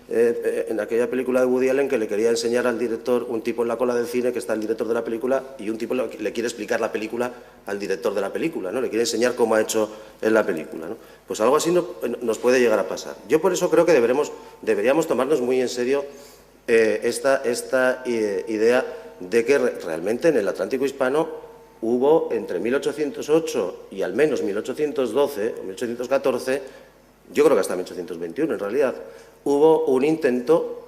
en aquella película de Woody Allen que le quería enseñar al director, un tipo en la cola del cine que está el director de la película y un tipo le quiere explicar la película al director de la película, ¿no? Le quiere enseñar cómo ha hecho en la película, ¿no? Pues algo así nos puede llegar a pasar. Yo por eso creo que deberíamos tomarnos muy en serio esta idea de que realmente en el Atlántico hispano hubo entre 1808 y al menos 1812 o 1814, yo creo que hasta 1821 en realidad, hubo un intento,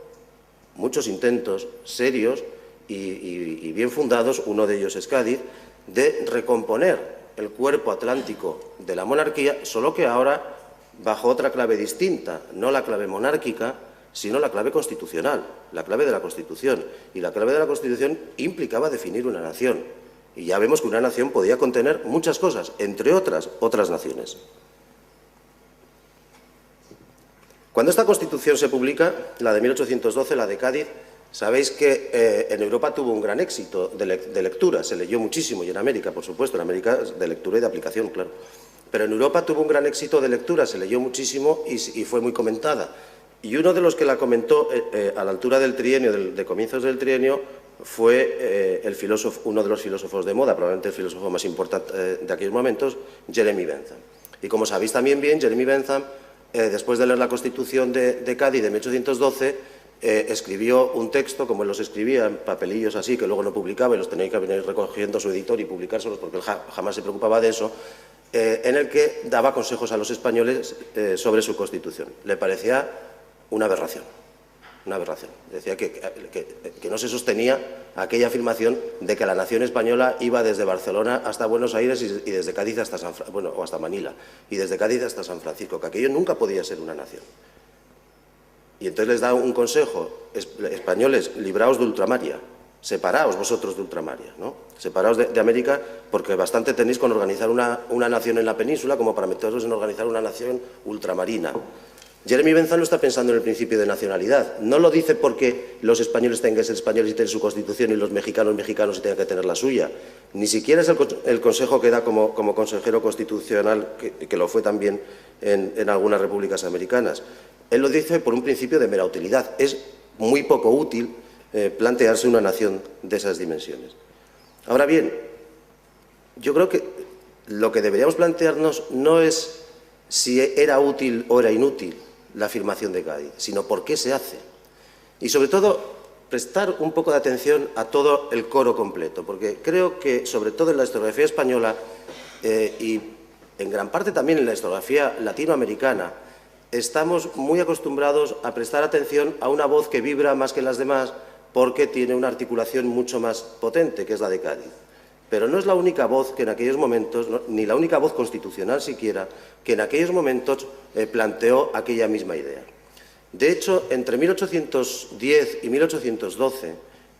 muchos intentos serios y bien fundados, uno de ellos es Cádiz, de recomponer el cuerpo atlántico de la monarquía, solo que ahora bajo otra clave distinta, no la clave monárquica, sino la clave constitucional, la clave de la Constitución. Y la clave de la Constitución implicaba definir una nación. Y ya vemos que una nación podía contener muchas cosas, entre otras naciones. Cuando esta Constitución se publica, la de 1812, la de Cádiz, sabéis que en Europa tuvo un gran éxito de lectura, se leyó muchísimo, y en América, por supuesto, en América de lectura y de aplicación, claro. Pero en Europa tuvo un gran éxito de lectura, se leyó muchísimo y fue muy comentada. Y uno de los que la comentó a la altura del trienio, de comienzos del trienio, fue uno de los filósofos de moda, probablemente el filósofo más importante de aquellos momentos, Jeremy Bentham. Y como sabéis también bien, Jeremy Bentham, después de leer la Constitución de Cádiz de 1812, escribió un texto, como él los escribía, en papelillos así, que luego no publicaba y los tenía que venir recogiendo su editor y publicárselos porque él jamás se preocupaba de eso, en el que daba consejos a los españoles sobre su Constitución. Le parecía una aberración. Decía que no se sostenía aquella afirmación de que la nación española iba desde Barcelona hasta Buenos Aires y desde Cádiz hasta o hasta Manila, y desde Cádiz hasta San Francisco, que aquello nunca podía ser una nación. Y entonces les da un consejo: españoles, libraos de ultramaria, separaos vosotros de ultramaria, ¿no? Separaos de América, porque bastante tenéis con organizar una nación en la península como para meteros en organizar una nación ultramarina. Jeremy Bentham no está pensando en el principio de nacionalidad. No lo dice porque los españoles tengan que ser españoles y tener su Constitución y los mexicanos y tengan que tener la suya. Ni siquiera es el consejo que da como consejero constitucional, que lo fue también en algunas repúblicas americanas. Él lo dice por un principio de mera utilidad. Es muy poco útil plantearse una nación de esas dimensiones. Ahora bien, yo creo que lo que deberíamos plantearnos no es si era útil o era inútil la afirmación de Cádiz, sino por qué se hace. Y sobre todo, prestar un poco de atención a todo el coro completo, porque creo que, sobre todo en la historiografía española y en gran parte también en la historiografía latinoamericana, estamos muy acostumbrados a prestar atención a una voz que vibra más que las demás porque tiene una articulación mucho más potente, que es la de Cádiz. Pero no es la única voz que en aquellos momentos, ni la única voz constitucional siquiera, que en aquellos momentos planteó aquella misma idea. De hecho, entre 1810 y 1812,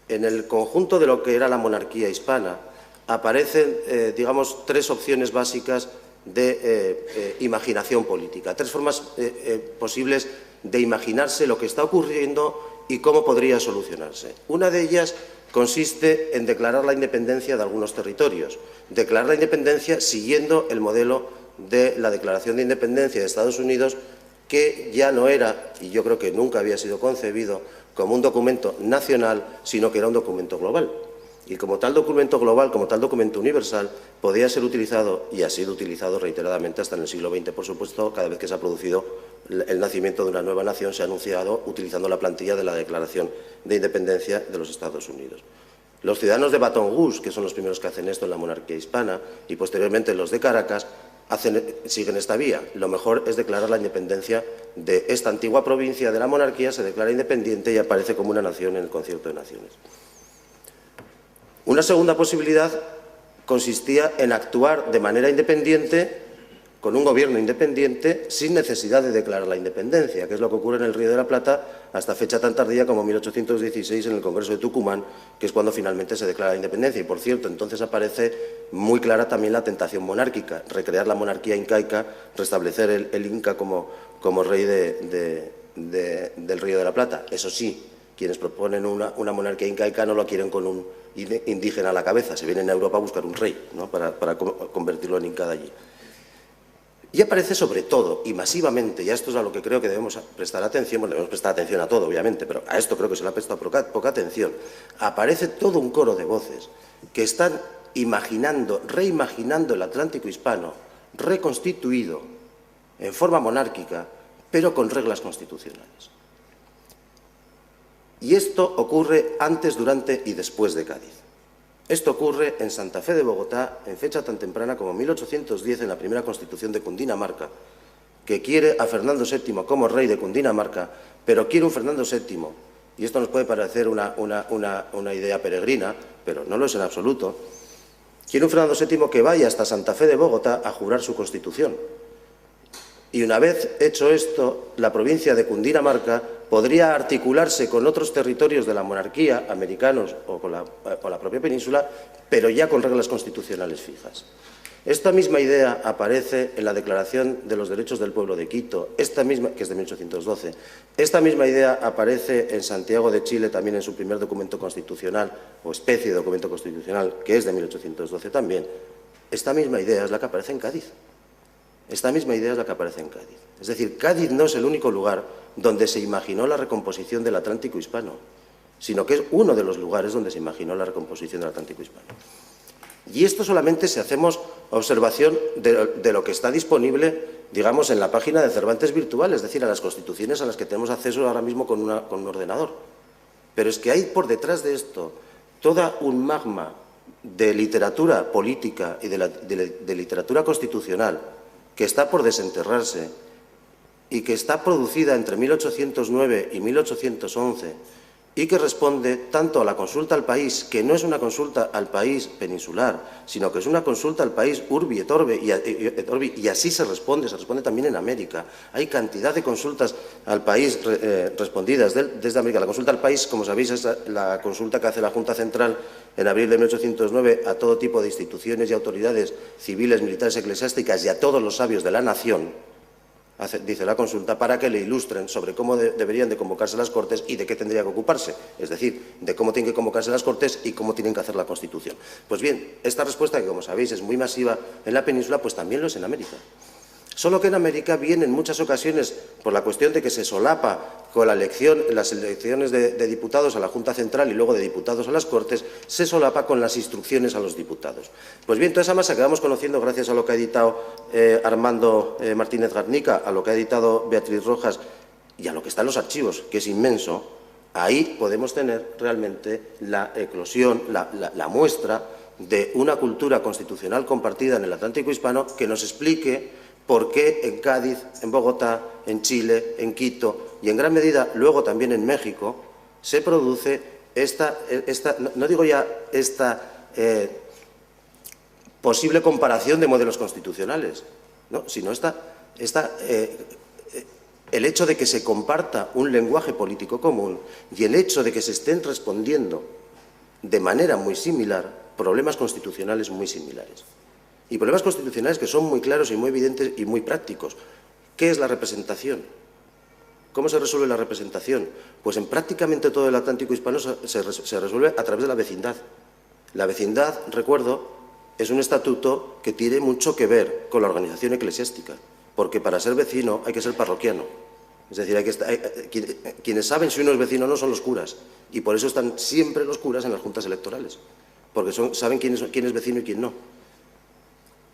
en el conjunto de lo que era la monarquía hispana, aparecen, digamos, tres opciones básicas de imaginación política, tres formas posibles de imaginarse lo que está ocurriendo y cómo podría solucionarse. Una de ellas consiste en declarar la independencia de algunos territorios, declarar la independencia siguiendo el modelo de la Declaración de Independencia de Estados Unidos, que ya no era, y yo creo que nunca había sido concebido, como un documento nacional, sino que era un documento global. Y como tal documento global, como tal documento universal, podía ser utilizado, y ha sido utilizado reiteradamente hasta en el siglo XX, por supuesto, cada vez que se ha producido el nacimiento de una nueva nación, se ha anunciado utilizando la plantilla de la Declaración de Independencia de los Estados Unidos. Los ciudadanos de Baton Rouge, que son los primeros que hacen esto en la monarquía hispana, y posteriormente los de Caracas, siguen esta vía. Lo mejor es declarar la independencia de esta antigua provincia de la monarquía se declara independiente y aparece como una nación en el Concierto de Naciones. Una segunda posibilidad consistía en actuar de manera independiente, con un gobierno independiente, sin necesidad de declarar la independencia, que es lo que ocurre en el Río de la Plata hasta fecha tan tardía como 1816 en el Congreso de Tucumán, que es cuando finalmente se declara la independencia. Y, por cierto, entonces aparece muy clara también la tentación monárquica, recrear la monarquía incaica, restablecer el Inca como rey del Río de la Plata. Eso sí, quienes proponen una monarquía incaica no lo quieren con un indígena a la cabeza, se vienen a Europa a buscar un rey, ¿no?, para convertirlo en Inca de allí. Y aparece sobre todo, y masivamente, y a esto es a lo que creo que debemos prestar atención, bueno, debemos prestar atención a todo, obviamente, pero a esto creo que se le ha prestado poca atención, aparece todo un coro de voces que están reimaginando el Atlántico hispano, reconstituido en forma monárquica, pero con reglas constitucionales. Y esto ocurre antes, durante y después de Cádiz. Esto ocurre en Santa Fe de Bogotá, en fecha tan temprana como 1810, en la primera Constitución de Cundinamarca, que quiere a Fernando VII como rey de Cundinamarca, pero quiere un Fernando VII, y esto nos puede parecer una idea peregrina, pero no lo es en absoluto, quiere un Fernando VII que vaya hasta Santa Fe de Bogotá a jurar su Constitución. Y una vez hecho esto, la provincia de Cundinamarca podría articularse con otros territorios de la monarquía, americanos o con la propia península, pero ya con reglas constitucionales fijas. Esta misma idea aparece en la Declaración de los Derechos del Pueblo de Quito, que es de 1812. Esta misma idea aparece en Santiago de Chile también en su primer documento constitucional, o especie de documento constitucional, que es de 1812 también. Esta misma idea es la que aparece en Cádiz. Esta misma idea es la que aparece en Cádiz. Es decir, Cádiz no es el único lugar donde se imaginó la recomposición del Atlántico hispano, sino que es uno de los lugares donde se imaginó la recomposición del Atlántico hispano. Y esto solamente si hacemos observación de lo que está disponible, digamos, en la página de Cervantes virtual, es decir, a las constituciones a las que tenemos acceso ahora mismo con un ordenador. Pero es que hay por detrás de esto toda un magma de literatura política y de literatura constitucional que está por desenterrarse y que está producida entre 1809 y 1811 y que responde tanto a la consulta al país, que no es una consulta al país peninsular, sino que es una consulta al país urbi et orbi, y así se responde también en América. Hay cantidad de consultas al país respondidas desde América. La consulta al país, como sabéis, es la consulta que hace la Junta Central en abril de 1809 a todo tipo de instituciones y autoridades civiles, militares, eclesiásticas y a todos los sabios de la nación, dice la consulta, para que le ilustren sobre cómo deberían de convocarse las Cortes y de qué tendría que ocuparse, es decir, de cómo tienen que convocarse las Cortes y cómo tienen que hacer la Constitución. Pues bien, esta respuesta, que como sabéis es muy masiva en la península, pues también lo es en América. Solo que en América viene en muchas ocasiones, por la cuestión de que se solapa con las elecciones de diputados a la Junta Central y luego de diputados a las Cortes, se solapa con las instrucciones a los diputados. Pues bien, toda esa masa que vamos conociendo gracias a lo que ha editado Armando Martínez Garnica, a lo que ha editado Beatriz Rojas y a lo que está en los archivos, que es inmenso, ahí podemos tener realmente la eclosión, la muestra de una cultura constitucional compartida en el Atlántico hispano que nos explique por qué en Cádiz, en Bogotá, en Chile, en Quito y en gran medida luego también en México se produce esta posible comparación de modelos constitucionales, ¿no?, sino el hecho de que se comparta un lenguaje político común y el hecho de que se estén respondiendo de manera muy similar problemas constitucionales muy similares. Y problemas constitucionales que son muy claros y muy evidentes y muy prácticos. ¿Qué es la representación? ¿Cómo se resuelve la representación? Pues en prácticamente todo el Atlántico hispano se resuelve a través de la vecindad. La vecindad, recuerdo, es un estatuto que tiene mucho que ver con la organización eclesiástica, porque para ser vecino hay que ser parroquiano. Es decir, quienes saben si uno es vecino o no son los curas, y por eso están siempre los curas en las juntas electorales, porque saben quién es vecino y quién no.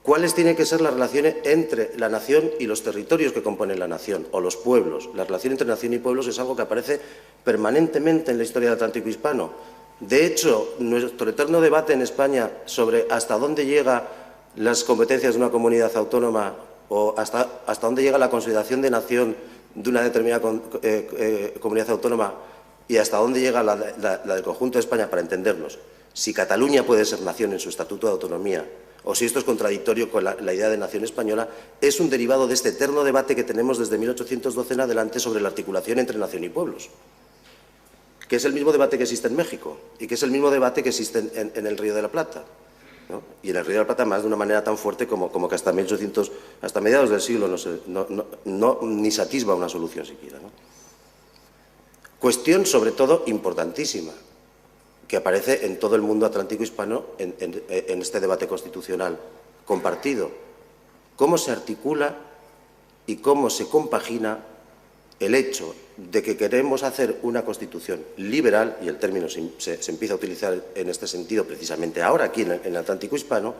¿Cuáles tienen que ser las relaciones entre la nación y los territorios que componen la nación, o los pueblos? La relación entre nación y pueblos es algo que aparece permanentemente en la historia del Atlántico hispano. De hecho, nuestro eterno debate en España sobre hasta dónde llegan las competencias de una comunidad autónoma o hasta dónde llega la consideración de nación de una determinada comunidad autónoma y hasta dónde llega la del conjunto de España, para entendernos. Si Cataluña puede ser nación en su estatuto de autonomía, o si esto es contradictorio con la idea de nación española, es un derivado de este eterno debate que tenemos desde 1812 en adelante sobre la articulación entre nación y pueblos, que es el mismo debate que existe en México y que es el mismo debate que existe en el Río de la Plata, ¿no? Y en el Río de la Plata más de una manera tan fuerte como que hasta 1800, hasta mediados del siglo ni se atisba una solución siquiera, ¿no? Cuestión, sobre todo, importantísima, que aparece en todo el mundo atlántico hispano en este debate constitucional compartido. ¿Cómo se articula y cómo se compagina el hecho de que queremos hacer una Constitución liberal, y el término se empieza a utilizar en este sentido precisamente ahora aquí en el Atlántico hispano,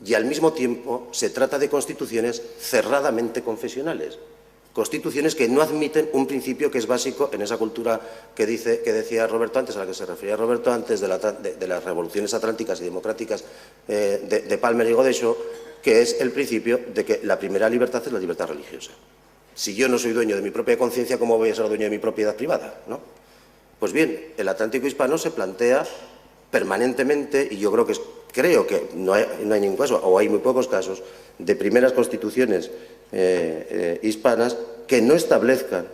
y al mismo tiempo se trata de constituciones cerradamente confesionales? Constituciones que no admiten un principio que es básico en esa cultura que decía Roberto antes, a la que se refería Roberto antes, de las revoluciones atlánticas y democráticas de Palmer y Godesho, que es el principio de que la primera libertad es la libertad religiosa. Si yo no soy dueño de mi propia conciencia, ¿cómo voy a ser dueño de mi propiedad privada, ¿no? Pues bien, el Atlántico hispano se plantea permanentemente, y yo creo que no hay ningún caso, o hay muy pocos casos, de primeras constituciones hispanas que no establezcan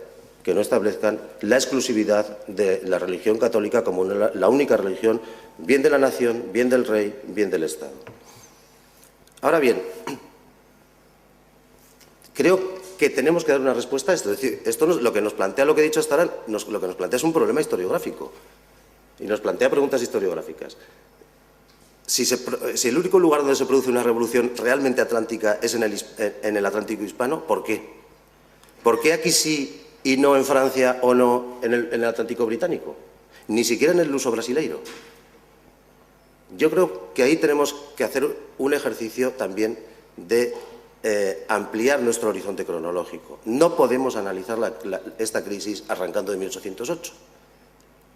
la exclusividad de la religión católica como la única religión, bien de la nación, bien del rey, bien del Estado. Ahora bien, creo que tenemos que dar una respuesta a esto. Es decir, esto lo que nos plantea, lo que he dicho hasta ahora, lo que nos plantea es un problema historiográfico y nos plantea preguntas historiográficas. Si el único lugar donde se produce una revolución realmente atlántica es en el Atlántico hispano, ¿por qué? ¿Por qué aquí sí y no en Francia o no en el Atlántico británico? Ni siquiera en el luso brasileiro. Yo creo que ahí tenemos que hacer un ejercicio también de ampliar nuestro horizonte cronológico. No podemos analizar esta crisis arrancando de 1808.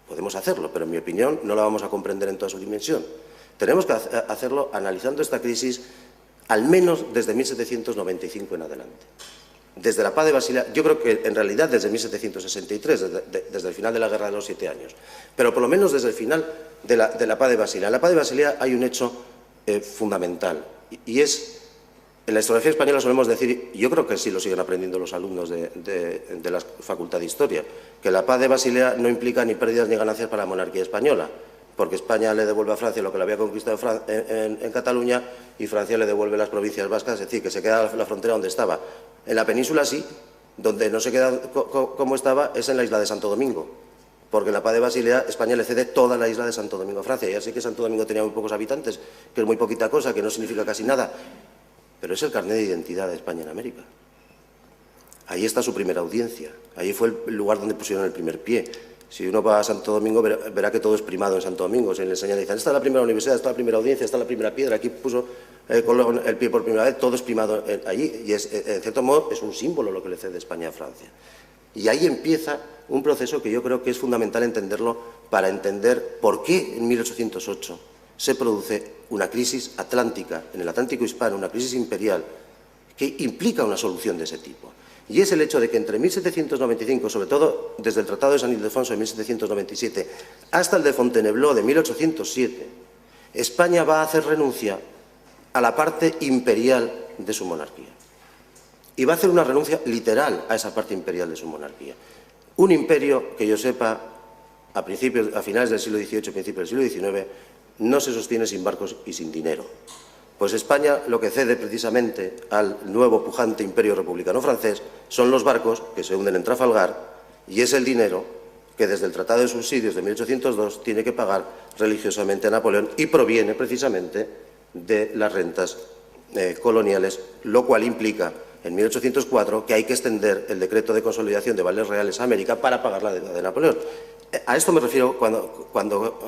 Podemos hacerlo, pero en mi opinión no la vamos a comprender en toda su dimensión. Tenemos que hacerlo analizando esta crisis al menos desde 1795 en adelante. Desde la Paz de Basilea, yo creo que en realidad desde 1763, desde el final de la Guerra de los 7 años, pero por lo menos desde el final de la Paz de Basilea. En la Paz de Basilea hay un hecho fundamental y es, en la historiografía española solemos decir, y yo creo que sí lo siguen aprendiendo los alumnos de la Facultad de Historia, que la Paz de Basilea no implica ni pérdidas ni ganancias para la monarquía española, porque España le devuelve a Francia lo que le había conquistado en Cataluña y Francia le devuelve las provincias vascas, es decir, que se queda la frontera donde estaba. En la península sí, donde no se queda como estaba es en la isla de Santo Domingo, porque en la Paz de Basilea España le cede toda la isla de Santo Domingo a Francia. Ya sé que Santo Domingo tenía muy pocos habitantes, que es muy poquita cosa, que no significa casi nada, pero es el carnet de identidad de España en América. Ahí está su primera audiencia, ahí fue el lugar donde pusieron el primer pie. Si uno va a Santo Domingo, verá que todo es primado en Santo Domingo. Se le enseñan, dicen, esta es la primera universidad, esta es la primera audiencia, esta es la primera piedra, aquí puso Colón el pie por primera vez, todo es primado allí. Y en cierto modo es un símbolo lo que le cede España a Francia. Y ahí empieza un proceso que yo creo que es fundamental entenderlo para entender por qué en 1808 se produce una crisis atlántica, en el Atlántico hispano, una crisis imperial, que implica una solución de ese tipo. Y es el hecho de que entre 1795, sobre todo desde el Tratado de San Ildefonso de 1797, hasta el de Fontainebleau de 1807, España va a hacer renuncia a la parte imperial de su monarquía. Y va a hacer una renuncia literal a esa parte imperial de su monarquía. Un imperio, que yo sepa, a finales del siglo XVIII, principios del siglo XIX, no se sostiene sin barcos y sin dinero. Pues España lo que cede precisamente al nuevo pujante imperio republicano francés son los barcos que se hunden en Trafalgar y es el dinero que desde el Tratado de Subsidios de 1802 tiene que pagar religiosamente a Napoleón y proviene precisamente de las rentas coloniales, lo cual implica en 1804 que hay que extender el decreto de consolidación de vales reales a América para pagar la deuda de Napoleón. A esto me refiero cuando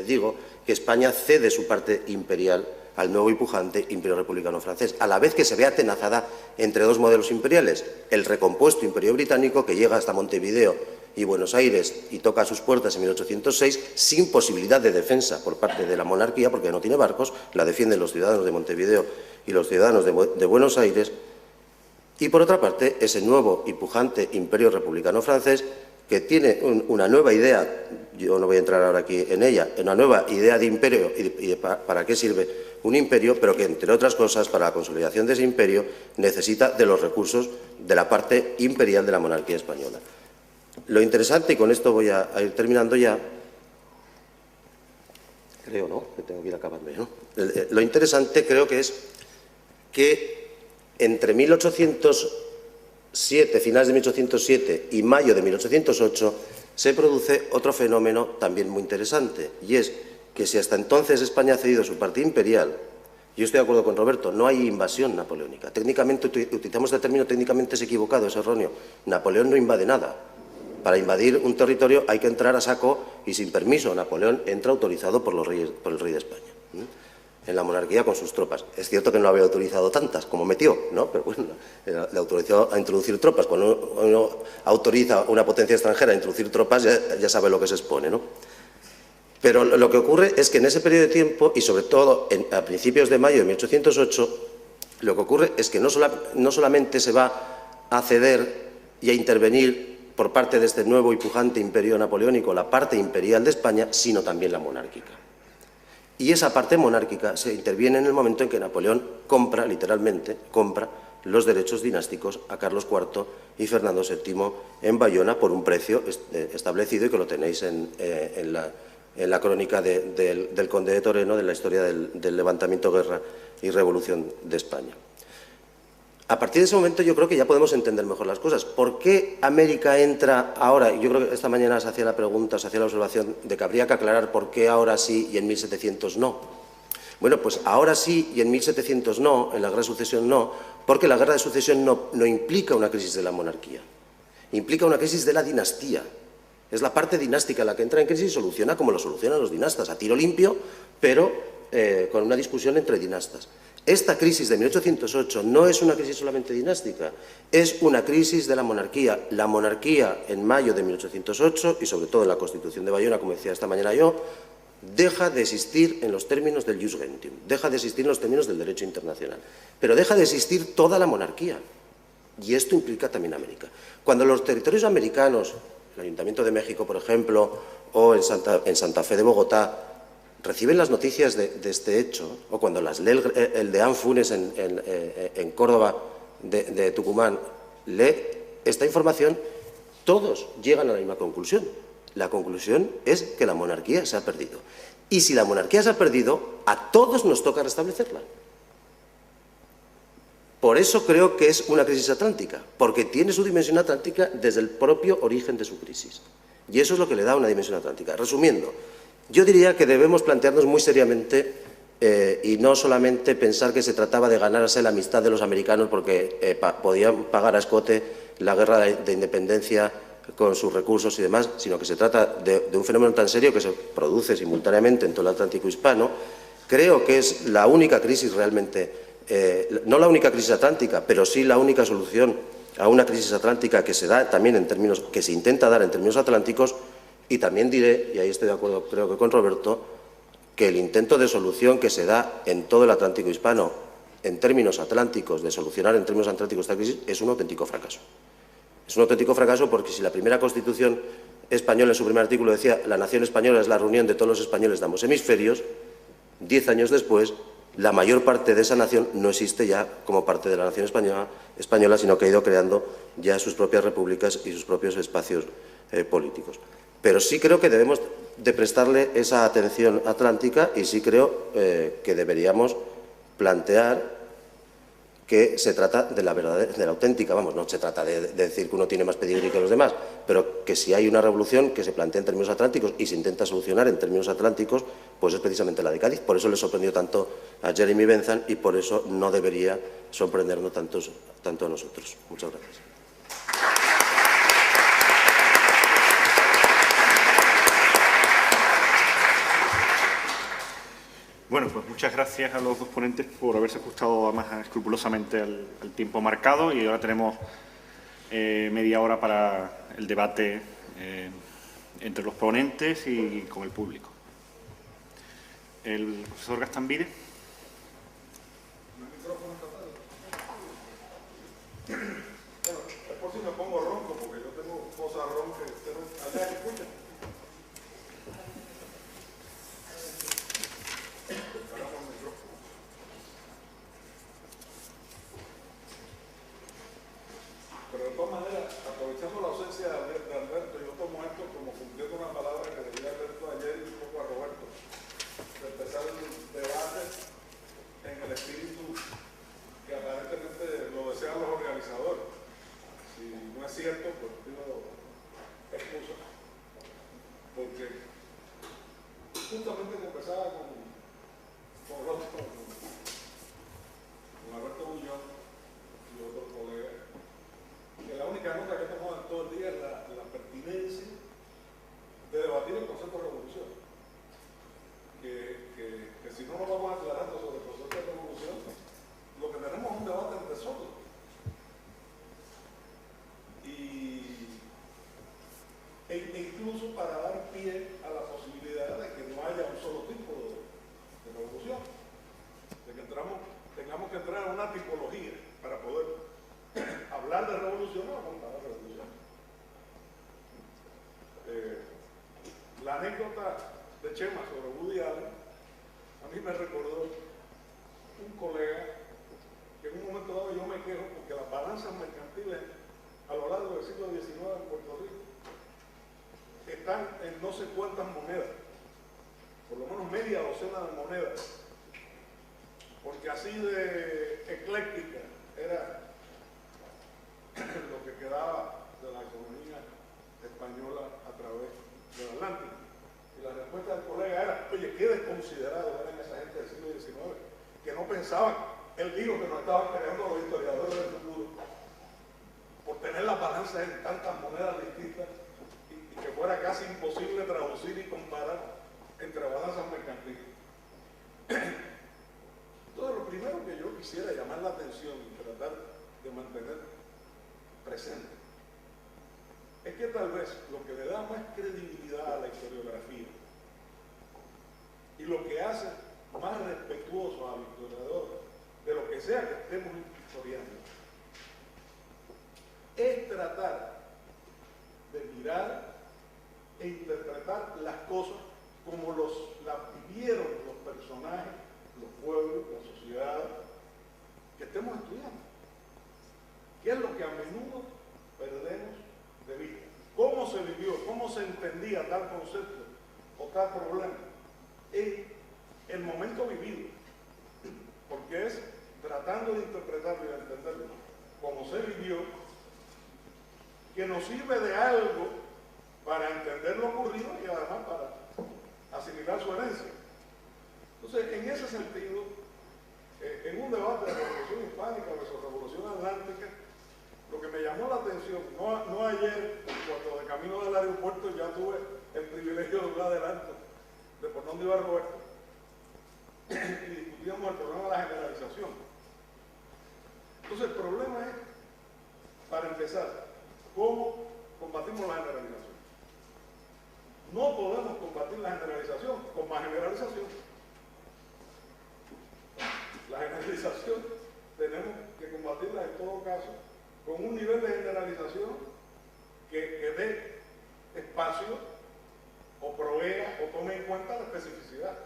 digo que España cede su parte imperial al nuevo y pujante imperio republicano francés, a la vez que se ve atenazada entre dos modelos imperiales, el recompuesto imperio británico que llega hasta Montevideo y Buenos Aires y toca a sus puertas en 1806 sin posibilidad de defensa por parte de la monarquía porque no tiene barcos, la defienden los ciudadanos de Montevideo y los ciudadanos de Buenos Aires, y, por otra parte, ese nuevo y pujante imperio republicano francés que tiene una nueva idea, yo no voy a entrar ahora aquí en ella, una nueva idea de imperio y de para qué sirve un imperio, pero que, entre otras cosas, para la consolidación de ese imperio necesita de los recursos de la parte imperial de la monarquía española. Lo interesante, y con esto voy a ir terminando ya, creo, ¿no?, que tengo que ir acabando, ¿no? Lo interesante creo que es que entre 1807, finales de 1807 y mayo de 1808, se produce otro fenómeno también muy interesante, y es que si hasta entonces España ha cedido su parte imperial, yo estoy de acuerdo con Roberto, no hay invasión napoleónica. Técnicamente, utilizamos el término técnicamente es equivocado, es erróneo. Napoleón no invade nada. Para invadir un territorio hay que entrar a saco y sin permiso. Napoleón entra autorizado por el rey de España, en la monarquía con sus tropas. Es cierto que no había autorizado tantas como metió, ¿no? Pero bueno, le autorizó a introducir tropas. Cuando uno autoriza a una potencia extranjera a introducir tropas, ya sabe lo que se expone, ¿no? Pero lo que ocurre es que en ese periodo de tiempo, y sobre todo a principios de mayo de 1808, lo que ocurre es que no solamente se va a ceder y a intervenir por parte de este nuevo y pujante imperio napoleónico la parte imperial de España, sino también la monárquica. Y esa parte monárquica se interviene en el momento en que Napoleón compra, literalmente, compra los derechos dinásticos a Carlos IV y Fernando VII en Bayona por un precio establecido y que lo tenéis en la crónica del Conde de Toreno, de la historia del levantamiento, guerra y revolución de España. A partir de ese momento yo creo que ya podemos entender mejor las cosas. ¿Por qué América entra ahora? Yo creo que esta mañana se hacía la pregunta, se hacía la observación de que habría que aclarar por qué ahora sí y en 1700 no. Bueno, pues ahora sí y en 1700 no, en la Guerra de Sucesión no, porque la Guerra de Sucesión no implica una crisis de la monarquía, implica una crisis de la dinastía. Es la parte dinástica la que entra en crisis y soluciona como lo solucionan los dinastas, a tiro limpio, pero con una discusión entre dinastas. Esta crisis de 1808 no es una crisis solamente dinástica, es una crisis de la monarquía. La monarquía, en mayo de 1808, y sobre todo en la Constitución de Bayona, como decía esta mañana yo, deja de existir en los términos del jus gentium, deja de existir en los términos del derecho internacional, pero deja de existir toda la monarquía. Y esto implica también América. Cuando los territorios americanos, el Ayuntamiento de México, por ejemplo, o en Santa Fe de Bogotá, reciben las noticias de este hecho, o cuando las lee el deán Funes en Córdoba de Tucumán, lee esta información, todos llegan a la misma conclusión. La conclusión es que la monarquía se ha perdido. Y si la monarquía se ha perdido, a todos nos toca restablecerla. Por eso creo que es una crisis atlántica, porque tiene su dimensión atlántica desde el propio origen de su crisis. Y eso es lo que le da una dimensión atlántica. Resumiendo, yo diría que debemos plantearnos muy seriamente y no solamente pensar que se trataba de ganarse la amistad de los americanos porque podían pagar a escote la guerra de independencia con sus recursos y demás, sino que se trata de un fenómeno tan serio que se produce simultáneamente en todo el Atlántico hispano. Creo que es la única crisis realmente, no la única crisis atlántica, pero sí la única solución a una crisis atlántica que se da también en términos, que se intenta dar en términos atlánticos. Y también diré, y ahí estoy de acuerdo creo que con Roberto, que el intento de solución que se da en todo el Atlántico hispano en términos atlánticos, de solucionar en términos atlánticos esta crisis, es un auténtico fracaso. Es un auténtico fracaso porque si la primera Constitución española en su primer artículo decía la nación española es la reunión de todos los españoles de ambos hemisferios, 10 años después la mayor parte de esa nación no existe ya como parte de la nación española, sino que ha ido creando ya sus propias repúblicas y sus propios espacios políticos. Pero sí creo que debemos de prestarle esa atención atlántica y sí creo que deberíamos plantear que se trata de la verdadera, de la auténtica, vamos, no se trata de decir que uno tiene más pedigrí que los demás, pero que si hay una revolución que se plantea en términos atlánticos y se intenta solucionar en términos atlánticos, pues es precisamente la de Cádiz. Por eso le sorprendió tanto a Jeremy Bentham y por eso no debería sorprendernos tanto a nosotros. Muchas gracias. Bueno, pues muchas gracias a los dos ponentes por haberse ajustado más escrupulosamente al tiempo marcado y ahora tenemos media hora para el debate entre los ponentes y con el público. El profesor Gastambide. vozarrón que usted no... Allá, escucha. Pero de todas maneras, aprovechando la ausencia de Alberto, yo tomo esto como cumpliendo una palabra que le di a Alberto ayer y un poco a Roberto, de empezar el debate en el espíritu que aparentemente lo desean los organizadores. Si no es cierto, pues pido excusa, porque justamente conversaba con Alberto Bullón y otros colegas, que la única nota que he tomado en todo el día es la pertinencia de debatir el concepto de revolución. Que si no nos vamos aclarando sobre el concepto de revolución, lo que tenemos es un debate entre solos. E incluso para dar pie a la posibilidad de que no haya un solo tipo de revolución, de que tengamos que entrar a una tipología para poder hablar de revolución o comparar revolución. La anécdota de Chema sobre Woody Allen a mí me recordó un colega que en un momento dado yo me quejo porque las balanzas mercantiles a lo largo del siglo XIX en Puerto Rico están en no sé cuántas monedas, por lo menos media docena de monedas, porque así de ecléctica era lo que quedaba de la economía española a través del Atlántico. Y la respuesta del colega era, oye, qué desconsiderados eran esa gente del siglo XIX, que no pensaban, él dijo que nos estaban creando los historiadores del futuro, por tener las balanzas en tantas monedas distintas y que fuera casi imposible traducir y comparar entre balanzas mercantiles. Entonces, lo primero que yo quisiera llamar la atención y tratar de mantener presente es que tal vez lo que le da más credibilidad a la historiografía y lo que hace más respetuoso al historiador de lo que sea que estemos historiando es tratar de mirar e interpretar las cosas como las vivieron los personajes, los pueblos, las sociedades que estemos estudiando. ¿Qué es lo que a menudo perdemos de vista? ¿Cómo se vivió, cómo se entendía tal concepto o tal problema en el momento vivido? Porque es tratando de interpretarlo y de entenderlo como se vivió, que nos sirve de algo para entender lo ocurrido y además para asimilar su herencia. Entonces, en ese sentido, en un debate de la Revolución Hispánica versus Revolución Atlántica, lo que me llamó la atención, no ayer, cuando de camino del aeropuerto ya tuve el privilegio de hablar adelante de por dónde iba Roberto, y discutíamos el problema de la generalización. Entonces, el problema es, para empezar, ¿cómo combatimos la generalización? No podemos combatir la generalización con más generalización. La generalización tenemos que combatirla en todo caso con un nivel de generalización que dé espacio o provea o tome en cuenta la especificidad.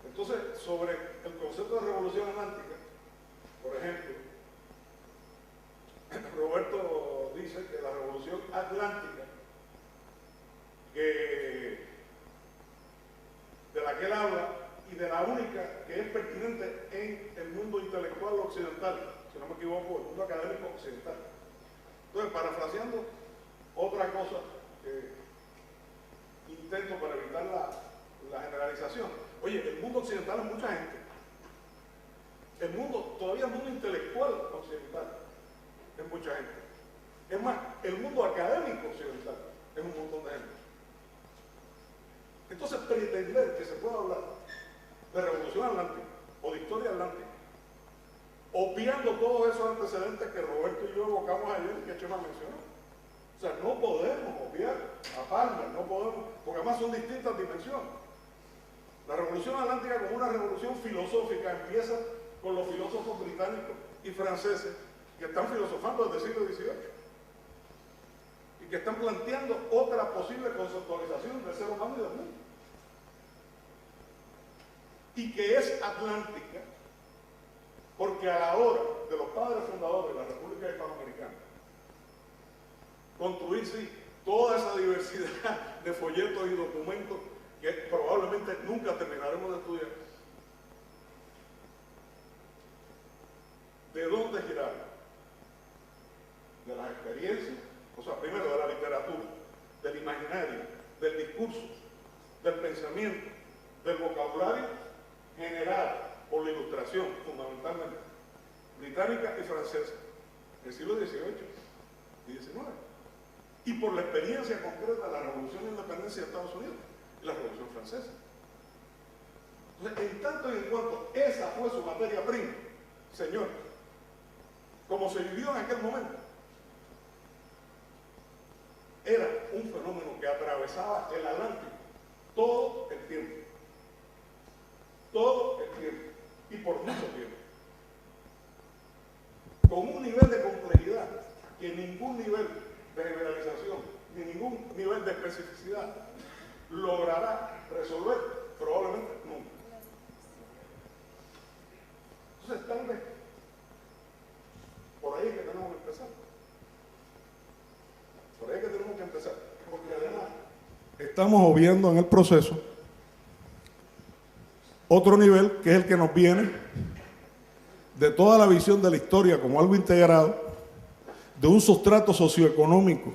Entonces, sobre el concepto de revolución atlántica, por ejemplo, Roberto dice que la revolución atlántica, de la que él habla, y de la única que es pertinente en el mundo intelectual occidental, si no me equivoco, el mundo académico occidental. Entonces, parafraseando otra cosa que intento para evitar la generalización. Oye, el mundo occidental es mucha gente. Todavía el mundo intelectual occidental es mucha gente. Es más, el mundo académico occidental es un montón de gente. Entonces, pretender que se pueda hablar de revolución atlántica o de historia atlántica, obviando todos esos antecedentes que Roberto y yo evocamos ayer y que Chema mencionó. O sea, no podemos obviar a Palmer, no podemos, porque además son distintas dimensiones. La revolución atlántica, como una revolución filosófica, empieza con los filósofos británicos y franceses que están filosofando desde el siglo XVIII. y que están planteando otra posible conceptualización del ser humano y del mundo. Y que es atlántica, porque a la hora de los padres fundadores de la República Hispanoamericana construir, sí, toda esa diversidad de folletos y documentos que probablemente nunca terminaremos de estudiar, ¿de dónde girar? De las experiencias, o sea, primero de la literatura, del imaginario, del discurso, del pensamiento, del vocabulario generado por la ilustración, fundamentalmente, británica y francesa, del siglo XVIII y XIX, y por la experiencia concreta de la Revolución de Independencia de Estados Unidos y la Revolución Francesa. Entonces, en tanto y en cuanto esa fue su materia prima, señores, como se vivió en aquel momento, era un fenómeno que atravesaba el Atlántico todo el tiempo. Todo el tiempo. Y por mucho tiempo. Con un nivel de complejidad que ningún nivel de generalización, ni ningún nivel de especificidad logrará resolver, probablemente nunca. Entonces, tal vez, por ahí es que tenemos que empezar. Por ahí es que tenemos que empezar. Porque además estamos obviando en el proceso otro nivel, que es el que nos viene de toda la visión de la historia como algo integrado, de un sustrato socioeconómico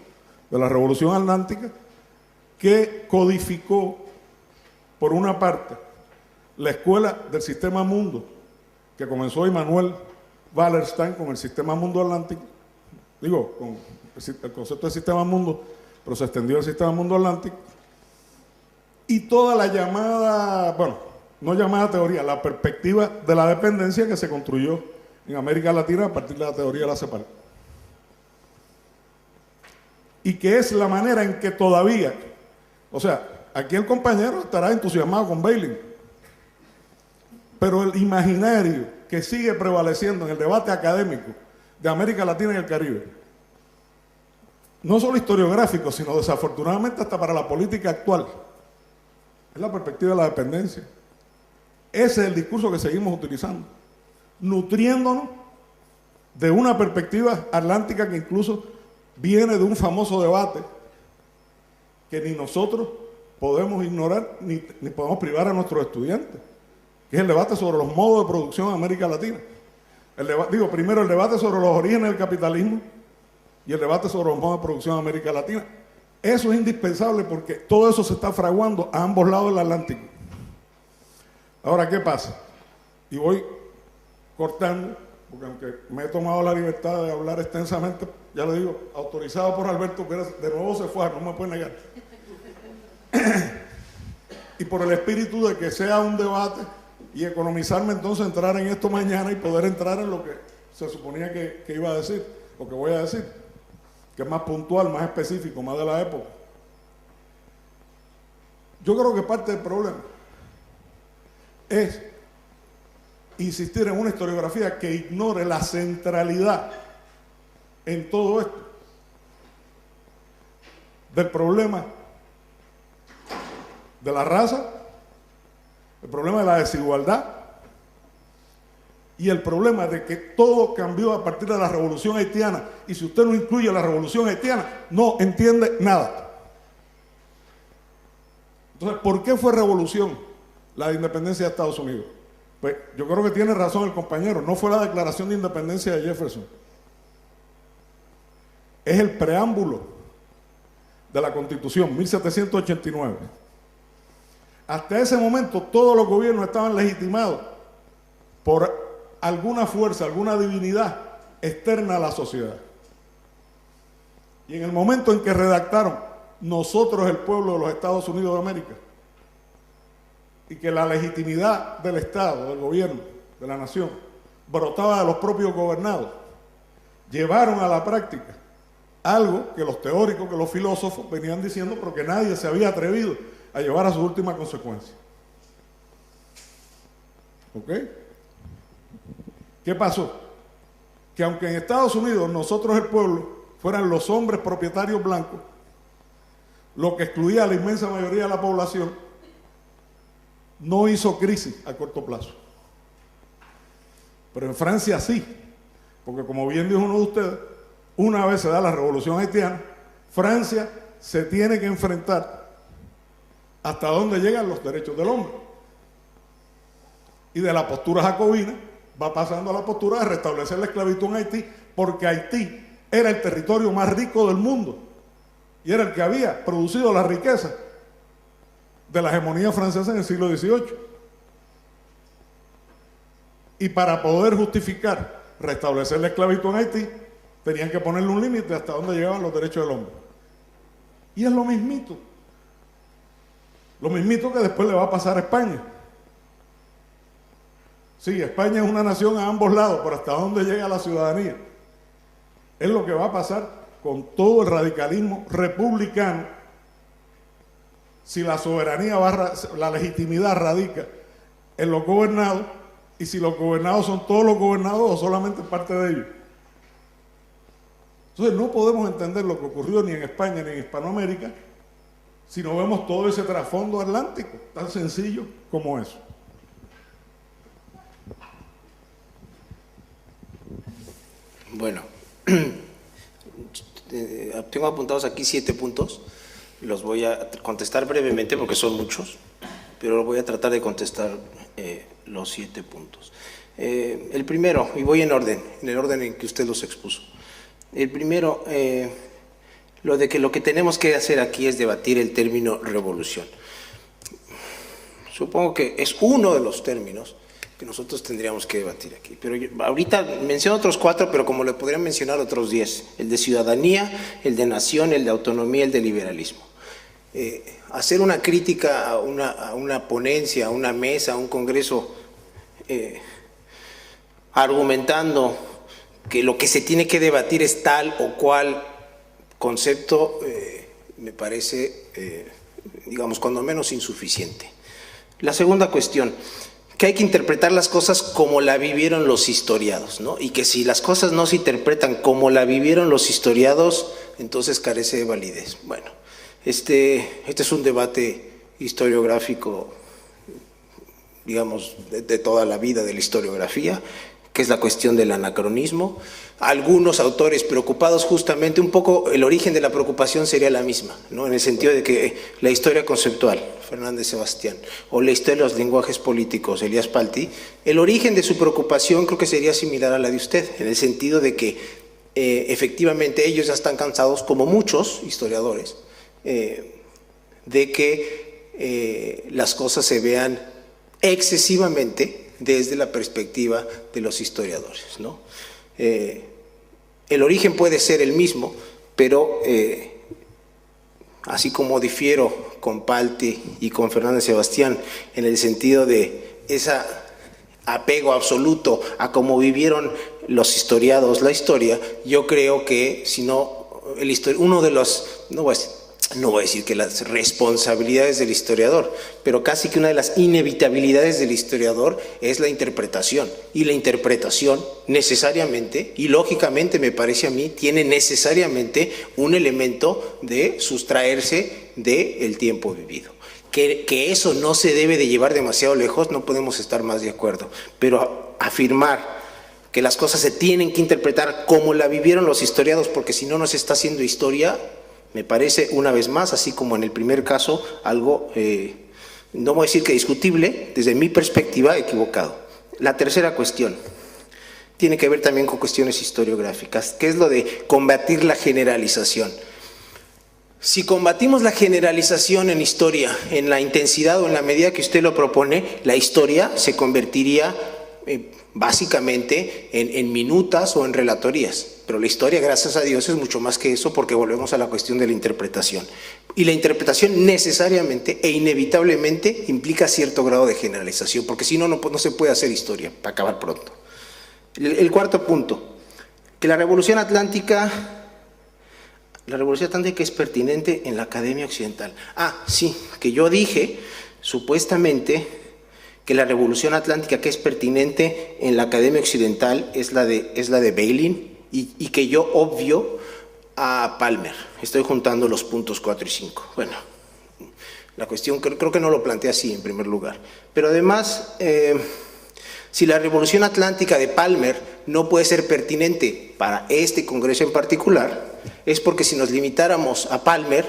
de la Revolución Atlántica, que codificó, por una parte, la escuela del sistema mundo, que comenzó Immanuel Wallerstein con el sistema mundo atlántico, digo, con el concepto de sistema mundo, pero se extendió al sistema mundo atlántico, y toda la llamada, bueno, no llamada teoría, la perspectiva de la dependencia que se construyó en América Latina a partir de la teoría de la separación. Y que es la manera en que todavía, o sea, aquí el compañero estará entusiasmado con Bailey, pero el imaginario que sigue prevaleciendo en el debate académico de América Latina y el Caribe, no solo historiográfico, sino desafortunadamente hasta para la política actual, es la perspectiva de la dependencia. Ese es el discurso que seguimos utilizando, nutriéndonos de una perspectiva atlántica que incluso viene de un famoso debate que ni nosotros podemos ignorar ni podemos privar a nuestros estudiantes, que es el debate sobre los modos de producción en América Latina. Primero el debate sobre los orígenes del capitalismo y el debate sobre los modos de producción en América Latina. Eso es indispensable porque todo eso se está fraguando a ambos lados del Atlántico. Ahora, ¿qué pasa? Y voy cortando, porque aunque me he tomado la libertad de hablar extensamente, ya le digo, autorizado por Alberto Pérez, de nuevo se fue, no me puede negar. Y por el espíritu de que sea un debate y economizarme entonces entrar en esto mañana y poder entrar en lo que se suponía que iba a decir, o que voy a decir, que es más puntual, más específico, más de la época. Yo creo que parte del problema es insistir en una historiografía que ignore la centralidad en todo esto del problema de la raza, el problema de la desigualdad y el problema de que todo cambió a partir de la Revolución Haitiana, y si usted no incluye la Revolución Haitiana no entiende nada. Entonces, ¿por qué fue revolución la de independencia de Estados Unidos? Pues yo creo que tiene razón el compañero, no fue la Declaración de Independencia de Jefferson, es el preámbulo de la Constitución, 1789. Hasta ese momento todos los gobiernos estaban legitimados por alguna fuerza, alguna divinidad externa a la sociedad. Y en el momento en que redactaron nosotros el pueblo de los Estados Unidos de América, y que la legitimidad del Estado, del gobierno, de la nación, brotaba de los propios gobernados, llevaron a la práctica algo que los teóricos, que los filósofos venían diciendo, pero que nadie se había atrevido a llevar a su última consecuencia. ¿Ok? ¿Qué pasó? Que aunque en Estados Unidos nosotros el pueblo fueran los hombres propietarios blancos, lo que excluía a la inmensa mayoría de la población, no hizo crisis a corto plazo. Pero en Francia sí, porque como bien dijo uno de ustedes, una vez se da la revolución haitiana, Francia se tiene que enfrentar hasta dónde llegan los derechos del hombre. Y de la postura jacobina va pasando a la postura de restablecer la esclavitud en Haití, porque Haití era el territorio más rico del mundo y era el que había producido la riqueza de la hegemonía francesa en el siglo XVIII. Y para poder justificar restablecer la esclavitud en Haití, tenían que ponerle un límite hasta dónde llegaban los derechos del hombre. Y es lo mismito que después le va a pasar a España. Sí, España es una nación a ambos lados, pero hasta dónde llega la ciudadanía. Es lo que va a pasar con todo el radicalismo republicano, si la soberanía, la legitimidad radica en los gobernados, y si los gobernados son todos los gobernados o solamente parte de ellos. Entonces no podemos entender lo que ocurrió ni en España ni en Hispanoamérica si no vemos todo ese trasfondo atlántico, tan sencillo como eso. Bueno, tengo apuntados aquí 7 puntos, los voy a contestar brevemente porque son muchos, pero voy a tratar de contestar los 7 puntos. El primero, y voy en el orden en que usted los expuso. El primero, lo de que lo que tenemos que hacer aquí es debatir el término revolución. Supongo que es uno de los términos que nosotros tendríamos que debatir aquí. Pero ahorita menciono otros 4, pero como le podrían mencionar otros 10. El de ciudadanía, el de nación, el de autonomía, el de liberalismo. Hacer una crítica a una ponencia, a una mesa, a un congreso, argumentando que lo que se tiene que debatir es tal o cual concepto, me parece, digamos, cuando menos insuficiente. La segunda cuestión, que hay que interpretar las cosas como la vivieron los historiados, ¿no? Y que si las cosas no se interpretan como la vivieron los historiados, entonces carece de validez. Bueno, este es un debate historiográfico, digamos, de toda la vida de la historiografía, que es la cuestión del anacronismo. Algunos autores preocupados justamente, un poco el origen de la preocupación sería la misma, ¿no? En el sentido de que la historia conceptual, Fernández Sebastián, o la historia de los lenguajes políticos, Elías Palti, el origen de su preocupación creo que sería similar a la de usted, en el sentido de que efectivamente ellos ya están cansados, como muchos historiadores, de que las cosas se vean excesivamente desde la perspectiva de los historiadores, ¿no? El origen puede ser el mismo, pero así como difiero con Palti y con Fernández Sebastián en el sentido de ese apego absoluto a cómo vivieron los historiados la historia, yo creo que si no, uno de los, no voy a decir que las responsabilidades del historiador, pero casi que una de las inevitabilidades del historiador es la interpretación. Y la interpretación necesariamente, y lógicamente me parece a mí, tiene necesariamente un elemento de sustraerse del tiempo vivido. Que eso no se debe de llevar demasiado lejos, no podemos estar más de acuerdo. Pero afirmar que las cosas se tienen que interpretar como la vivieron los historiados, porque si no, no se está haciendo historia, me parece, una vez más, así como en el primer caso, algo, no voy a decir que discutible, desde mi perspectiva, equivocado. La tercera cuestión tiene que ver también con cuestiones historiográficas, que es lo de combatir la generalización. Si combatimos la generalización en historia, en la intensidad o en la medida que usted lo propone, la historia se convertiría básicamente en minutas o en relatorías. Pero la historia, gracias a Dios, es mucho más que eso, porque volvemos a la cuestión de la interpretación. Y la interpretación necesariamente e inevitablemente implica cierto grado de generalización, porque si no, no se puede hacer historia, para acabar pronto. El cuarto punto, que la Revolución Atlántica es pertinente en la Academia Occidental. Ah, sí, que yo dije, supuestamente, que la Revolución Atlántica que es pertinente en la Academia Occidental es la de Bailyn, y que yo obvio a Palmer. Estoy juntando los puntos 4 y 5. Bueno, la cuestión creo que no lo plantea así en primer lugar. Pero además, si la Revolución Atlántica de Palmer no puede ser pertinente para este Congreso en particular, es porque si nos limitáramos a Palmer,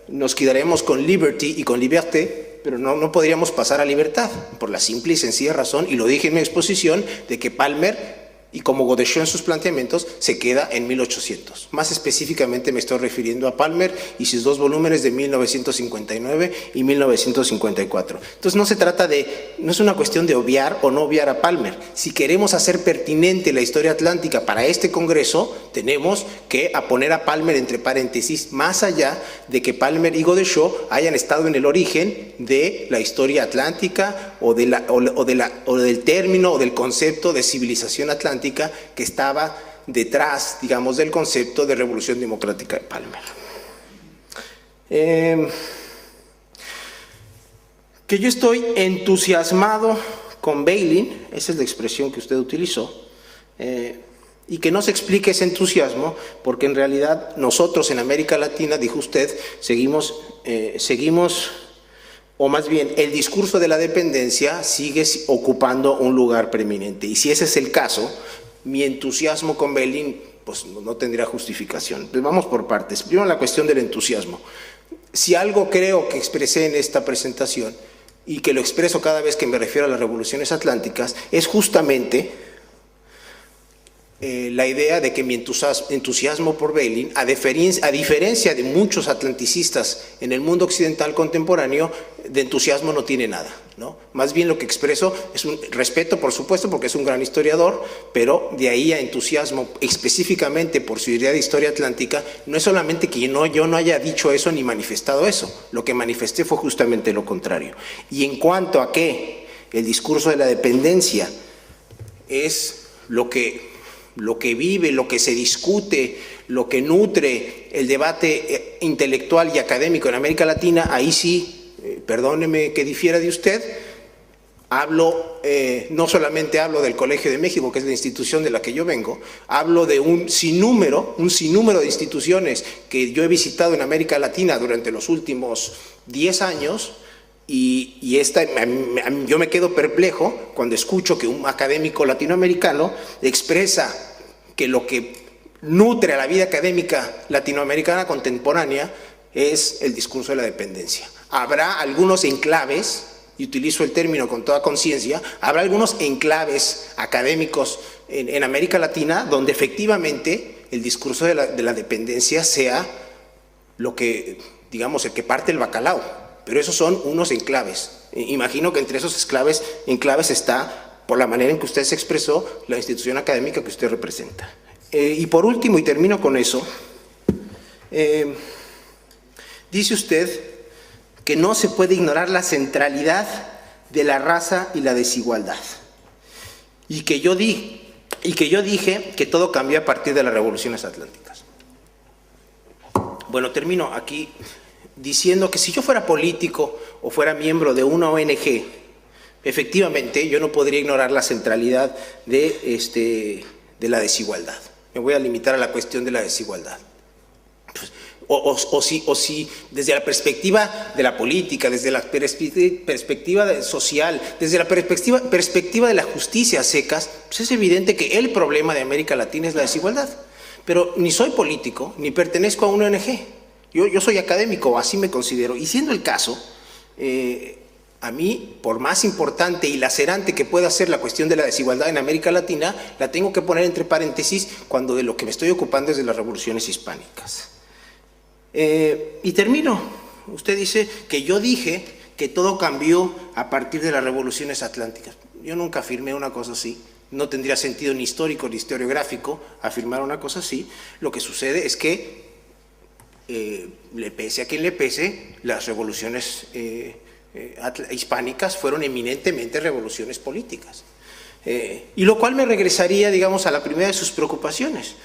nos quedaremos con liberty y con liberté, pero no podríamos pasar a libertad, por la simple y sencilla razón, y lo dije en mi exposición, de que Palmer, y como Godeschaux en sus planteamientos, se queda en 1800. Más específicamente me estoy refiriendo a Palmer y sus dos volúmenes de 1959 y 1954. Entonces no es una cuestión de obviar o no obviar a Palmer. Si queremos hacer pertinente la historia atlántica para este Congreso, tenemos que poner a Palmer entre paréntesis, más allá de que Palmer y Godeschaux hayan estado en el origen de la historia atlántica o del término o del concepto de civilización atlántica que estaba detrás, digamos, del concepto de Revolución Democrática de Palmer. Que yo estoy entusiasmado con Bailyn, esa es la expresión que usted utilizó, y que no se explique ese entusiasmo, porque en realidad nosotros en América Latina, dijo usted, seguimos, o más bien el discurso de la dependencia sigue ocupando un lugar preeminente. Y si ese es el caso, mi entusiasmo con Bailyn pues no tendría justificación. Pues vamos por partes. Primero la cuestión del entusiasmo. Si algo creo que expresé en esta presentación, y que lo expreso cada vez que me refiero a las revoluciones atlánticas, es justamente la idea de que mi entusiasmo por Bailyn, a diferencia de muchos atlanticistas en el mundo occidental contemporáneo, de entusiasmo no tiene nada, ¿no? Más bien lo que expreso es un respeto, por supuesto, porque es un gran historiador, pero de ahí a entusiasmo específicamente por su idea de historia atlántica, no es solamente que yo no haya dicho eso ni manifestado eso, lo que manifesté fue justamente lo contrario. Y en cuanto a que el discurso de la dependencia es lo que vive, lo que se discute, lo que nutre el debate intelectual y académico en América Latina, ahí sí, perdóneme que difiera de usted, no solamente hablo del Colegio de México, que es la institución de la que yo vengo, hablo de un sinnúmero de instituciones que yo he visitado en América Latina durante los últimos 10 años, y yo me quedo perplejo cuando escucho que un académico latinoamericano expresa que lo que nutre a la vida académica latinoamericana contemporánea es el discurso de la dependencia. Habrá algunos enclaves, y utilizo el término con toda conciencia, habrá algunos enclaves académicos en América Latina donde efectivamente el discurso de la dependencia sea lo que, digamos, el que parte el bacalao. Pero esos son unos enclaves. Imagino que entre esos enclaves está, por la manera en que usted se expresó, la institución académica que usted representa. Y por último, y termino con eso, dice usted que no se puede ignorar la centralidad de la raza y la desigualdad. Y que yo dije que todo cambió a partir de las revoluciones atlánticas. Bueno, termino aquí diciendo que si yo fuera político o fuera miembro de una ONG, efectivamente yo no podría ignorar la centralidad de la desigualdad. Me voy a limitar a la cuestión de la desigualdad. O si desde la perspectiva de la política, desde la perspectiva social, desde la perspectiva de la justicia a secas, pues es evidente que el problema de América Latina es la desigualdad. Pero ni soy político, ni pertenezco a una ONG. Yo soy académico, así me considero. Y siendo el caso, a mí, por más importante y lacerante que pueda ser la cuestión de la desigualdad en América Latina, la tengo que poner entre paréntesis cuando de lo que me estoy ocupando es de las revoluciones hispánicas. Y termino. Usted dice que yo dije que todo cambió a partir de las revoluciones atlánticas. Yo nunca afirmé una cosa así. No tendría sentido ni histórico ni historiográfico afirmar una cosa así. Lo que sucede es que, le pese a quien le pese, las revoluciones hispánicas fueron eminentemente revoluciones políticas. Y lo cual me regresaría, digamos, a la primera de sus preocupaciones,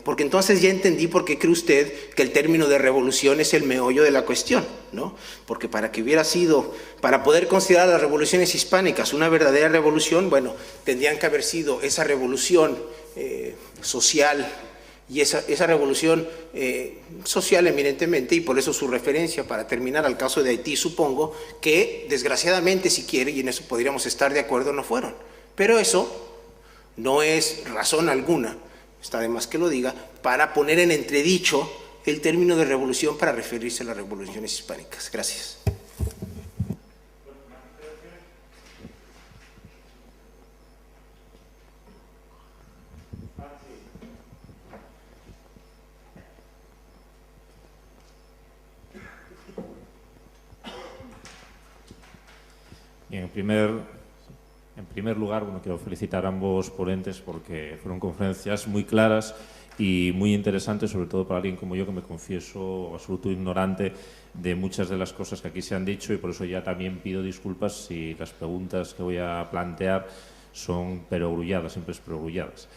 porque entonces ya entendí por qué cree usted que el término de revolución es el meollo de la cuestión, ¿no? Porque para poder considerar las revoluciones hispánicas una verdadera revolución, bueno, tendrían que haber sido esa revolución social Y esa revolución social eminentemente, y por eso su referencia para terminar al caso de Haití, supongo, que desgraciadamente, si quiere, y en eso podríamos estar de acuerdo, no fueron. Pero eso no es razón alguna, está de más que lo diga, para poner en entredicho el término de revolución para referirse a las revoluciones hispánicas. Gracias. Bien, en primer lugar, bueno, quiero felicitar a ambos ponentes porque fueron conferencias muy claras y muy interesantes, sobre todo para alguien como yo, que me confieso absoluto ignorante de muchas de las cosas que aquí se han dicho, y por eso ya también pido disculpas si las preguntas que voy a plantear son perogrulladas, siempre es perogrulladas.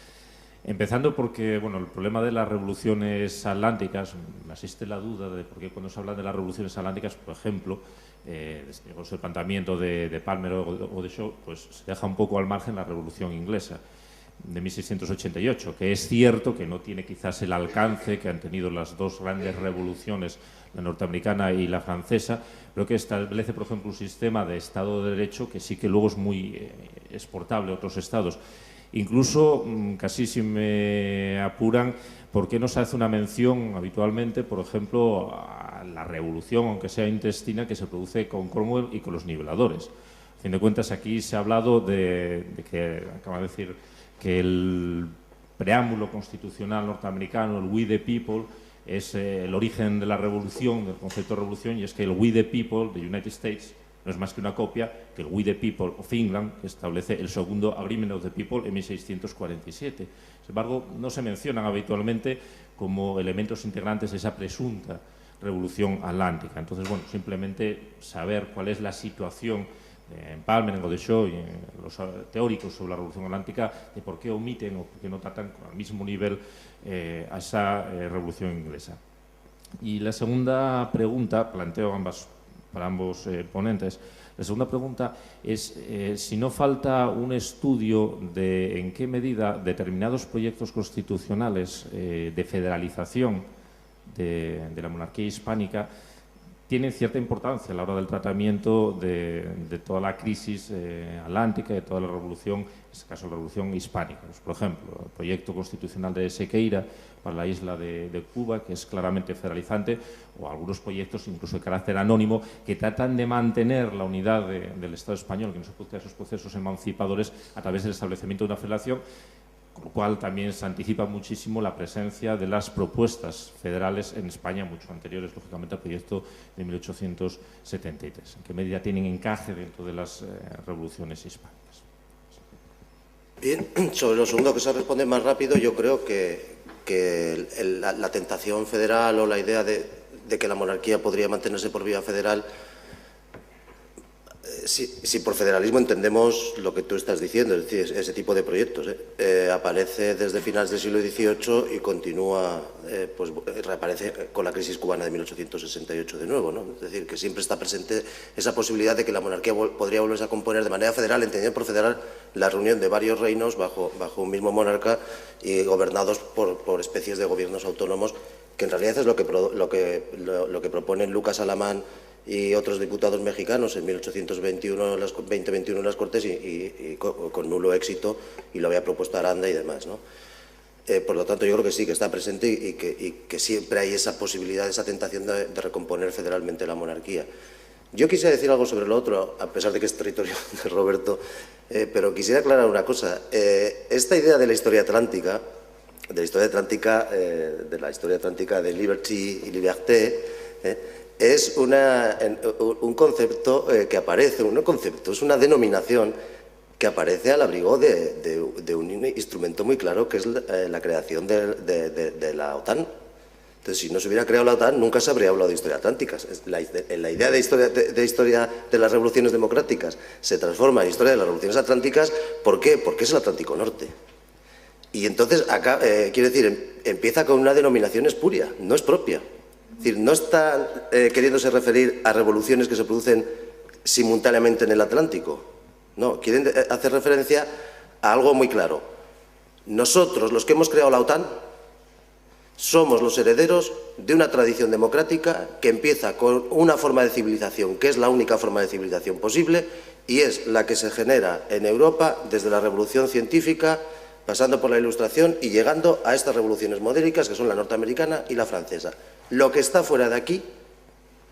Empezando porque, bueno, el problema de las revoluciones atlánticas, me asiste la duda de por qué cuando se habla de las revoluciones atlánticas, por ejemplo, el planteamiento de Palmer o de Shaw, pues se deja un poco al margen la Revolución Inglesa de 1688, que es cierto que no tiene quizás el alcance que han tenido las dos grandes revoluciones, la norteamericana y la francesa, pero que establece, por ejemplo, un sistema de Estado de Derecho que sí que luego es muy exportable a otros estados. Incluso, casi si me apuran, ¿por qué no se hace una mención habitualmente, por ejemplo, a la revolución, aunque sea intestina, que se produce con Cromwell y con los niveladores? A fin de cuentas, aquí se ha hablado de que, acaba de decir, que el preámbulo constitucional norteamericano, el We the People, es el origen de la revolución, del concepto de revolución, y es que el We the People de United States no es más que una copia que el We the People of England, que establece el segundo Agreement of the People en 1647. Sin embargo, no se mencionan habitualmente como elementos integrantes de esa presunta revolución atlántica. Entonces, bueno, simplemente saber cuál es la situación en Palmer, en Godeshaw y en los teóricos sobre la revolución atlántica, de por qué omiten o por qué no tratan con el mismo nivel a esa revolución inglesa. Y la segunda pregunta, planteo para ambos ponentes. La segunda pregunta es si no falta un estudio de en qué medida determinados proyectos constitucionales de federalización de la monarquía hispánica tienen cierta importancia a la hora del tratamiento de toda la crisis atlántica, de toda la revolución, en este caso la revolución hispánica. Pues, por ejemplo, el proyecto constitucional de Sequeira para la isla de Cuba, que es claramente federalizante, o algunos proyectos incluso de carácter anónimo que tratan de mantener la unidad del Estado español, que no se produzcan esos procesos emancipadores a través del establecimiento de una federación, con lo cual también se anticipa muchísimo la presencia de las propuestas federales en España, mucho anteriores, lógicamente, al proyecto de 1873. ¿En qué medida tienen encaje dentro de las revoluciones hispánicas? Bien, sobre lo segundo, que se responde más rápido, yo creo que la tentación federal o la idea de que la monarquía podría mantenerse por vía federal, si por federalismo entendemos lo que tú estás diciendo, es decir, ese tipo de proyectos, aparece desde finales del siglo XVIII y continúa, pues reaparece con la crisis cubana de 1868 de nuevo, ¿no? Es decir, que siempre está presente esa posibilidad de que la monarquía podría volverse a componer de manera federal, entendiendo por federal la reunión de varios reinos bajo un mismo monarca y gobernados por especies de gobiernos autónomos, que en realidad es lo que proponen Lucas Alamán y otros diputados mexicanos en 2021 en las Cortes y con nulo éxito, y lo había propuesto Aranda y demás, ¿no? Por lo tanto, yo creo que sí, que está presente y que siempre hay esa posibilidad, esa tentación de recomponer federalmente la monarquía. Yo quisiera decir algo sobre lo otro, a pesar de que es territorio de Roberto, pero quisiera aclarar una cosa. Esta idea de la historia atlántica, de la historia atlántica de Liberty y Liberté, es un concepto que aparece, es una denominación que aparece al abrigo de un instrumento muy claro, que es la creación de la OTAN. Entonces, si no se hubiera creado la OTAN, nunca se habría hablado de historia atlántica. La idea de historia de las revoluciones democráticas se transforma en historia de las revoluciones atlánticas. ¿Por qué? Porque es el Atlántico Norte. Y entonces, acá, quiero decir, empieza con una denominación espuria, no es propia. Es decir, no está queriéndose referir a revoluciones que se producen simultáneamente en el Atlántico. No, quieren hacer referencia a algo muy claro. Nosotros, los que hemos creado la OTAN, Somos los herederos de una tradición democrática que empieza con una forma de civilización, que es la única forma de civilización posible, y es la que se genera en Europa desde la Revolución Científica, pasando por la Ilustración y llegando a estas revoluciones modérnicas, que son la norteamericana y la francesa. Lo que está fuera de aquí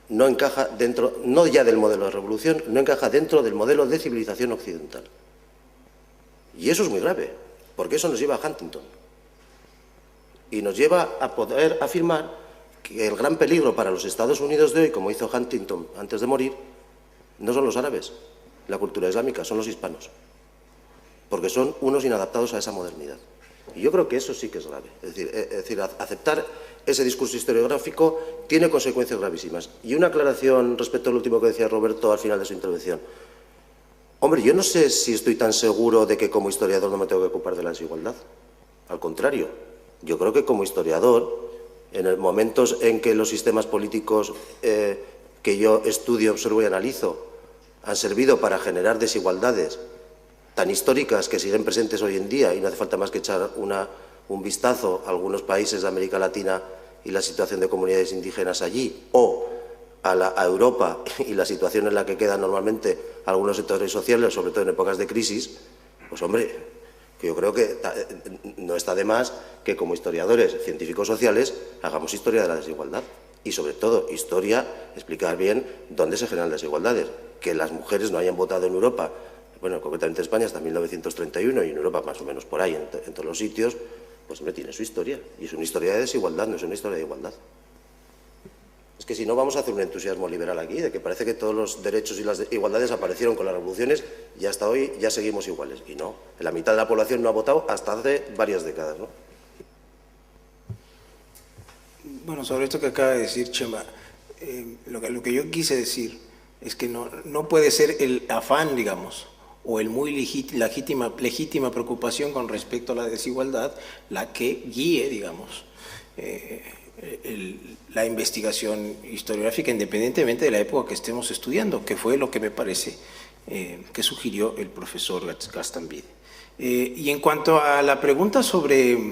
no encaja dentro, no ya del modelo de revolución, no encaja dentro del modelo de civilización occidental. Y eso es muy grave, porque eso nos lleva a Huntington. Y nos lleva a poder afirmar que el gran peligro para los Estados Unidos de hoy, como hizo Huntington antes de morir, no son los árabes, la cultura islámica, son los hispanos. Porque son unos inadaptados a esa modernidad. Y yo creo que eso sí que es grave. Es decir, aceptar ese discurso historiográfico tiene consecuencias gravísimas. Y una aclaración respecto al último que decía Roberto al final de su intervención. Hombre, yo no sé si estoy tan seguro de que como historiador no me tengo que ocupar de la desigualdad. Al contrario, yo creo que como historiador, en los momentos en que los sistemas políticos que yo estudio, observo y analizo han servido para generar desigualdades tan históricas que siguen presentes hoy en día, y no hace falta más que echar un vistazo a algunos países de América Latina y la situación de comunidades indígenas allí, o a Europa y la situación en la que quedan normalmente algunos sectores sociales, sobre todo en épocas de crisis, pues hombre, que yo creo que no está de más que como historiadores científicos sociales hagamos historia de la desigualdad y sobre todo historia, explicar bien dónde se generan las desigualdades. Que las mujeres no hayan votado en Europa, bueno, concretamente en España hasta 1931 y en Europa más o menos por ahí, en todos los sitios, pues hombre, tiene su historia. Y es una historia de desigualdad, no es una historia de igualdad. Es que si no vamos a hacer un entusiasmo liberal aquí, de que parece que todos los derechos y las igualdades aparecieron con las revoluciones y hasta hoy ya seguimos iguales. Y no, la mitad de la población no ha votado hasta hace varias décadas, ¿no? Bueno, sobre esto que acaba de decir Chema, lo que yo quise decir es que no puede ser el afán, digamos, o el muy legítima preocupación con respecto a la desigualdad la que guíe, digamos, la investigación historiográfica, independientemente de la época que estemos estudiando, que fue lo que me parece que sugirió el profesor Gastambide. Y en cuanto a la pregunta sobre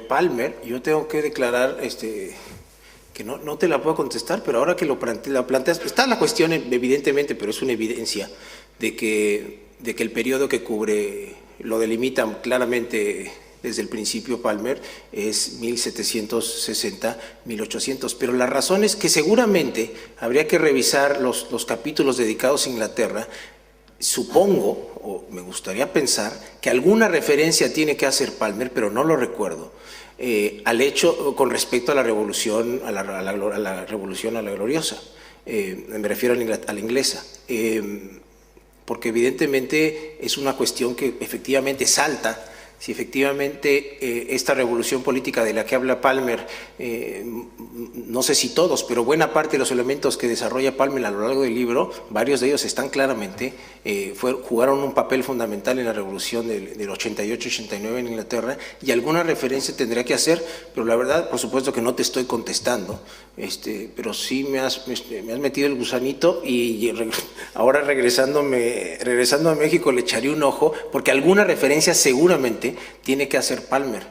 Palmer, yo tengo que declarar que no te la puedo contestar, pero ahora que la planteas, está la cuestión evidentemente, pero es una evidencia de que el periodo que cubre lo delimitan claramente desde el principio Palmer, es 1760-1800, pero la razón es que seguramente habría que revisar los capítulos dedicados a Inglaterra. Supongo, o me gustaría pensar, que alguna referencia tiene que hacer Palmer, pero no lo recuerdo, al hecho con respecto a la revolución, a la revolución a la gloriosa, me refiero a la inglesa, porque evidentemente es una cuestión que efectivamente salta. Si efectivamente esta revolución política de la que habla Palmer, no sé si todos, pero buena parte de los elementos que desarrolla Palmer a lo largo del libro, varios de ellos están claramente, jugaron un papel fundamental en la revolución del 88-89 en Inglaterra, y alguna referencia tendría que hacer, pero la verdad, por supuesto que no te estoy contestando, pero sí me has metido el gusanito, y ahora regresando a México le echaré un ojo, porque alguna referencia seguramente tiene que hacer Palmer.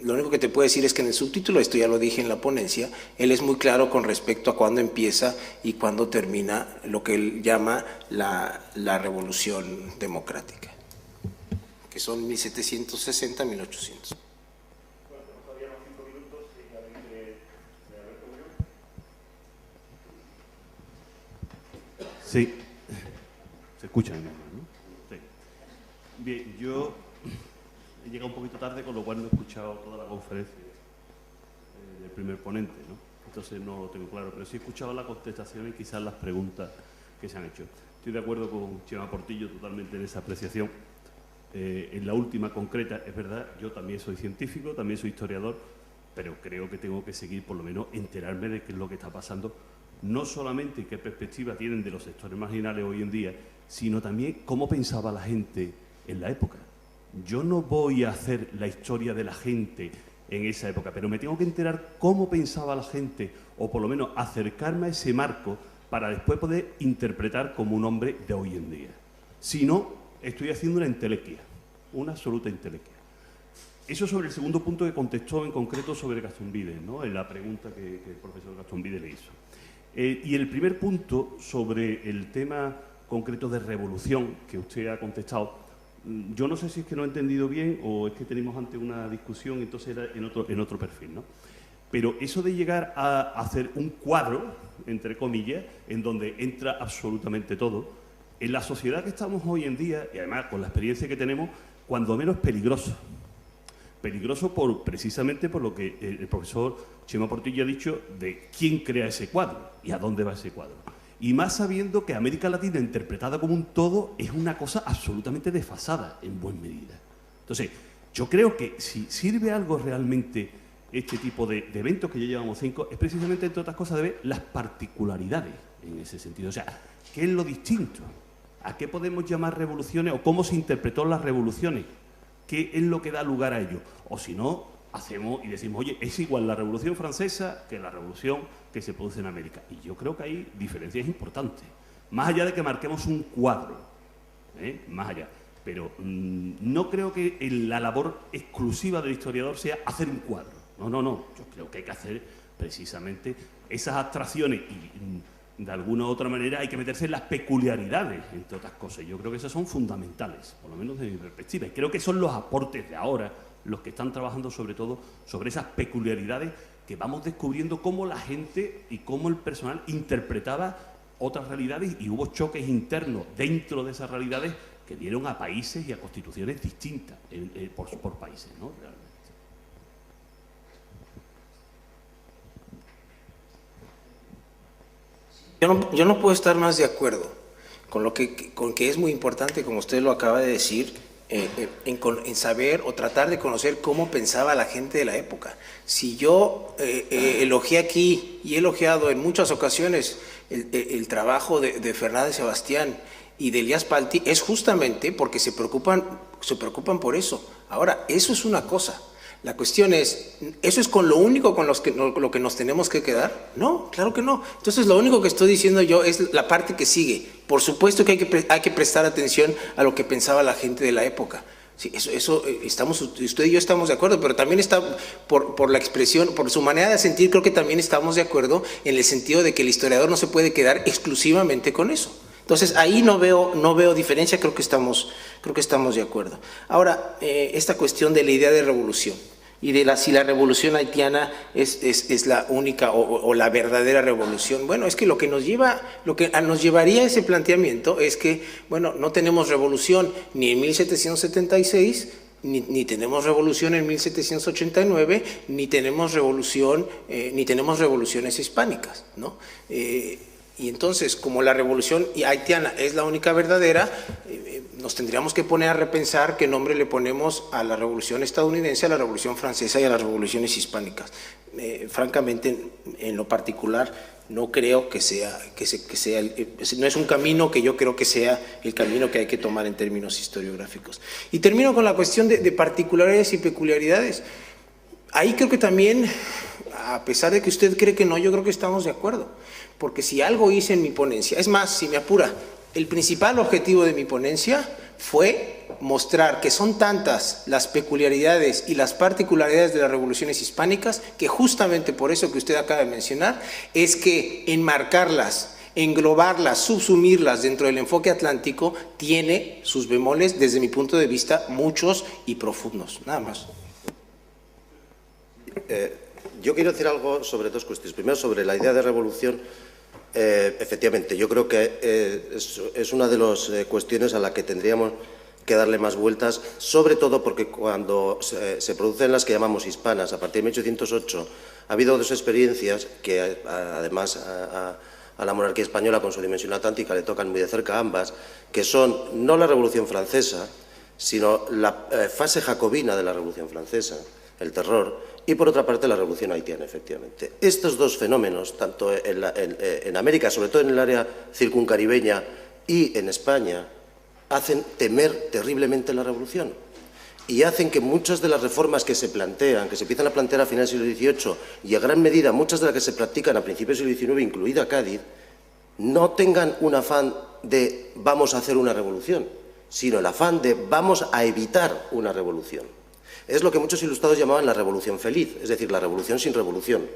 Lo único que te puedo decir es que en el subtítulo, esto ya lo dije en la ponencia, él es muy claro con respecto a cuándo empieza y cuándo termina lo que él llama la revolución democrática, que son 1760-1800. Sí, se escucha, ¿no? Sí. Bien, yo he llegado un poquito tarde, con lo cual no he escuchado toda la conferencia del primer ponente, ¿no? Entonces no lo tengo claro, pero sí he escuchado las contestaciones y quizás las preguntas que se han hecho. Estoy de acuerdo con Chema Portillo totalmente en esa apreciación. En la última concreta, es verdad, yo también soy científico, también soy historiador, pero creo que tengo que seguir, por lo menos, enterarme de qué es lo que está pasando, no solamente qué perspectiva tienen de los sectores marginales hoy en día, sino también cómo pensaba la gente en la época. Yo no voy a hacer la historia de la gente en esa época, pero me tengo que enterar cómo pensaba la gente, o por lo menos acercarme a ese marco para después poder interpretar como un hombre de hoy en día. Si no, estoy haciendo una entelequia, una absoluta entelequia. Eso sobre el segundo punto que contestó en concreto sobre Gaztambide, ¿no? En la pregunta que el profesor Gaztambide le hizo. Y el primer punto sobre el tema concreto de revolución que usted ha contestado, yo no sé si es que no he entendido bien o es que tenemos ante una discusión, entonces era en otro perfil, ¿no? Pero eso de llegar a hacer un cuadro, entre comillas, en donde entra absolutamente todo, en la sociedad que estamos hoy en día, y además con la experiencia que tenemos, cuando menos peligroso. Peligroso precisamente por lo que el profesor Chema Portilla ha dicho de quién crea ese cuadro y a dónde va ese cuadro. Y más sabiendo que América Latina, interpretada como un todo, es una cosa absolutamente desfasada en buena medida. Entonces, yo creo que si sirve algo realmente este tipo de eventos, que ya llevamos 5, es precisamente, entre otras cosas, de ver las particularidades en ese sentido. O sea, ¿qué es lo distinto? ¿A qué podemos llamar revoluciones o cómo se interpretó las revoluciones? ¿Qué es lo que da lugar a ello? O si no, hacemos y decimos, oye, es igual la Revolución Francesa que la revolución que se produce en América. Y yo creo que hay diferencias importantes. Más allá de que marquemos un cuadro, más allá. Pero no creo que la labor exclusiva del historiador sea hacer un cuadro. No. Yo creo que hay que hacer precisamente esas abstracciones y de alguna u otra manera hay que meterse en las peculiaridades, entre otras cosas. Yo creo que esas son fundamentales, por lo menos desde mi perspectiva. Y creo que son los aportes de ahora los que están trabajando sobre todo sobre esas peculiaridades que vamos descubriendo cómo la gente y cómo el personal interpretaba otras realidades y hubo choques internos dentro de esas realidades que dieron a países y a constituciones distintas por países, ¿no? Realmente. Yo no puedo estar más de acuerdo con que es muy importante, como usted lo acaba de decir, en saber o tratar de conocer cómo pensaba la gente de la época. Si yo elogié aquí y he elogiado en muchas ocasiones el trabajo de Fernández Sebastián y de Elías Palti, es justamente porque se preocupan por eso. Ahora, eso es una cosa. La cuestión es, ¿eso es con lo único con lo que nos tenemos que quedar? No, claro que no. Entonces, lo único que estoy diciendo yo es la parte que sigue. Por supuesto que hay que prestar atención a lo que pensaba la gente de la época. Sí, eso usted y yo estamos de acuerdo, pero también está por la expresión, por su manera de sentir, creo que también estamos de acuerdo en el sentido de que el historiador no se puede quedar exclusivamente con eso. Entonces, ahí no veo diferencia, creo que estamos de acuerdo. Ahora, esta cuestión de la idea de revolución y de si la revolución haitiana es la única o la verdadera revolución. Bueno, es que lo que nos llevaría a ese planteamiento es que, bueno, no tenemos revolución ni en 1776, ni tenemos revolución en 1789, ni tenemos revoluciones hispánicas, ¿no? Y entonces, como la revolución haitiana es la única verdadera, nos tendríamos que poner a repensar qué nombre le ponemos a la revolución estadounidense, a la revolución francesa y a las revoluciones hispánicas. Francamente, en lo particular, no creo que no es un camino que yo creo que sea el camino que hay que tomar en términos historiográficos. Y termino con la cuestión de particularidades y peculiaridades. Ahí creo que también, a pesar de que usted cree que no, yo creo que estamos de acuerdo. Porque si algo hice en mi ponencia, es más, si me apura, el principal objetivo de mi ponencia fue mostrar que son tantas las peculiaridades y las particularidades de las revoluciones hispánicas que justamente por eso que usted acaba de mencionar, es que enmarcarlas, englobarlas, subsumirlas dentro del enfoque atlántico tiene sus bemoles, desde mi punto de vista, muchos y profundos. Nada más. Yo quiero decir algo sobre dos cuestiones. Primero, sobre la idea de revolución. Efectivamente, yo creo que es una de las cuestiones a la que tendríamos que darle más vueltas, sobre todo porque cuando se producen las que llamamos hispanas, a partir de 1808, ha habido dos experiencias que, además, a la monarquía española con su dimensión atlántica le tocan muy de cerca ambas, que son no la Revolución Francesa, sino la fase jacobina de la Revolución Francesa, el terror, y por otra parte la revolución haitiana, efectivamente. Estos dos fenómenos, tanto en América, sobre todo en el área circuncaribeña y en España, hacen temer terriblemente la revolución y hacen que muchas de las reformas que se plantean, que se empiezan a plantear a finales del siglo XVIII y a gran medida muchas de las que se practican a principios del siglo XIX, incluida Cádiz, no tengan un afán de vamos a hacer una revolución, sino el afán de vamos a evitar una revolución. Es lo que muchos ilustrados llamaban la revolución feliz, es decir, la revolución sin revolución.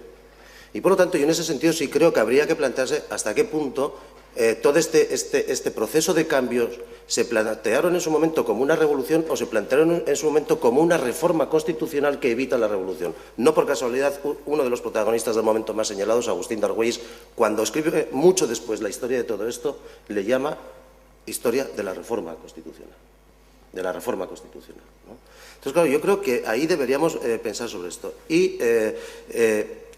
Y por lo tanto, yo en ese sentido sí creo que habría que plantearse hasta qué punto todo este proceso de cambios se plantearon en su momento como una revolución o se plantearon en su momento como una reforma constitucional que evita la revolución. No por casualidad, uno de los protagonistas del momento más señalados, Agustín de Argüelles, cuando escribe mucho después la historia de todo esto, le llama historia de la reforma constitucional. De la reforma constitucional, ¿no? Entonces, claro, yo creo que ahí deberíamos pensar sobre esto. Y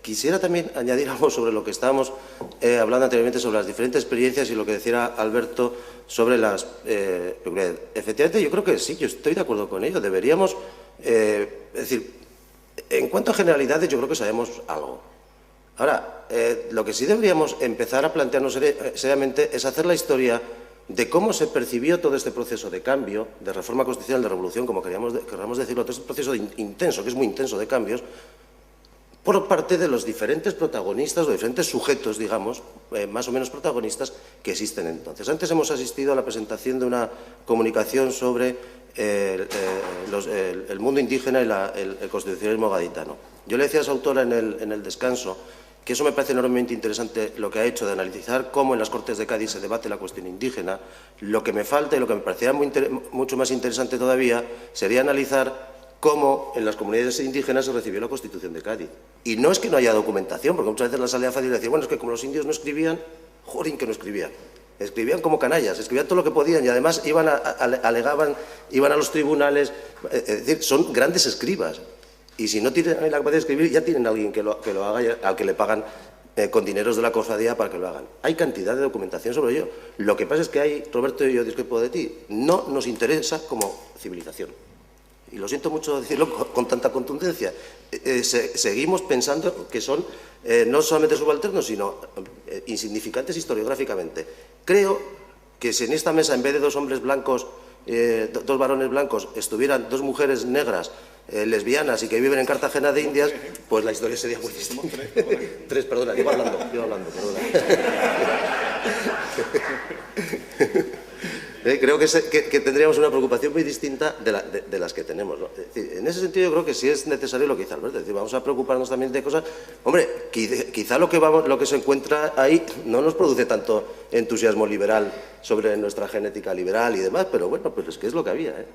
quisiera también añadir algo sobre lo que estábamos hablando anteriormente, sobre las diferentes experiencias y lo que decía Alberto sobre las peculiaridades. Efectivamente, yo creo que sí, yo estoy de acuerdo con ello. Deberíamos, es decir, en cuanto a generalidades, yo creo que sabemos algo. Ahora, lo que sí deberíamos empezar a plantearnos seriamente es hacer la historia de cómo se percibió todo este proceso de cambio, de reforma constitucional, de revolución, como queramos decirlo, todo este proceso intenso, que es muy intenso de cambios, por parte de los diferentes protagonistas, o diferentes sujetos, digamos, más o menos protagonistas, que existen entonces. Antes hemos asistido a la presentación de una comunicación sobre el mundo indígena y el constitucionalismo gaditano. Yo le decía a su autora en el descanso que eso me parece enormemente interesante lo que ha hecho de analizar cómo en las Cortes de Cádiz se debate la cuestión indígena. Lo que me falta y lo que me parecería mucho más interesante todavía sería analizar cómo en las comunidades indígenas se recibió la Constitución de Cádiz. Y no es que no haya documentación, porque muchas veces la salida fácil decir, bueno, es que como los indios no escribían, joder, que no escribían. Escribían como canallas, escribían todo lo que podían y además iban a los tribunales, es decir, son grandes escribas. Y si no tienen la capacidad de escribir, ya tienen a alguien que lo haga, al que le pagan con dineros de la cofradía para que lo hagan. Hay cantidad de documentación sobre ello. Lo que pasa es que hay, Roberto, y yo discrepo de ti, no nos interesa como civilización. Y lo siento mucho decirlo con tanta contundencia. Seguimos pensando que son no solamente subalternos, sino insignificantes historiográficamente. Creo que si en esta mesa, en vez de dos hombres blancos, dos varones blancos, estuvieran dos mujeres negras, lesbianas y que viven en Cartagena de Indias, pues la historia sería muy distinta. Tres, perdona, llevo hablando, perdona. Creo que tendríamos una preocupación muy distinta de las que tenemos, ¿no? Es decir, en ese sentido yo creo que sí es necesario lo que dice Alberto, es decir, vamos a preocuparnos también de cosas. Hombre, quizá lo que se encuentra ahí no nos produce tanto entusiasmo liberal sobre nuestra genética liberal y demás, pero bueno, pues es que es lo que había, ¿eh?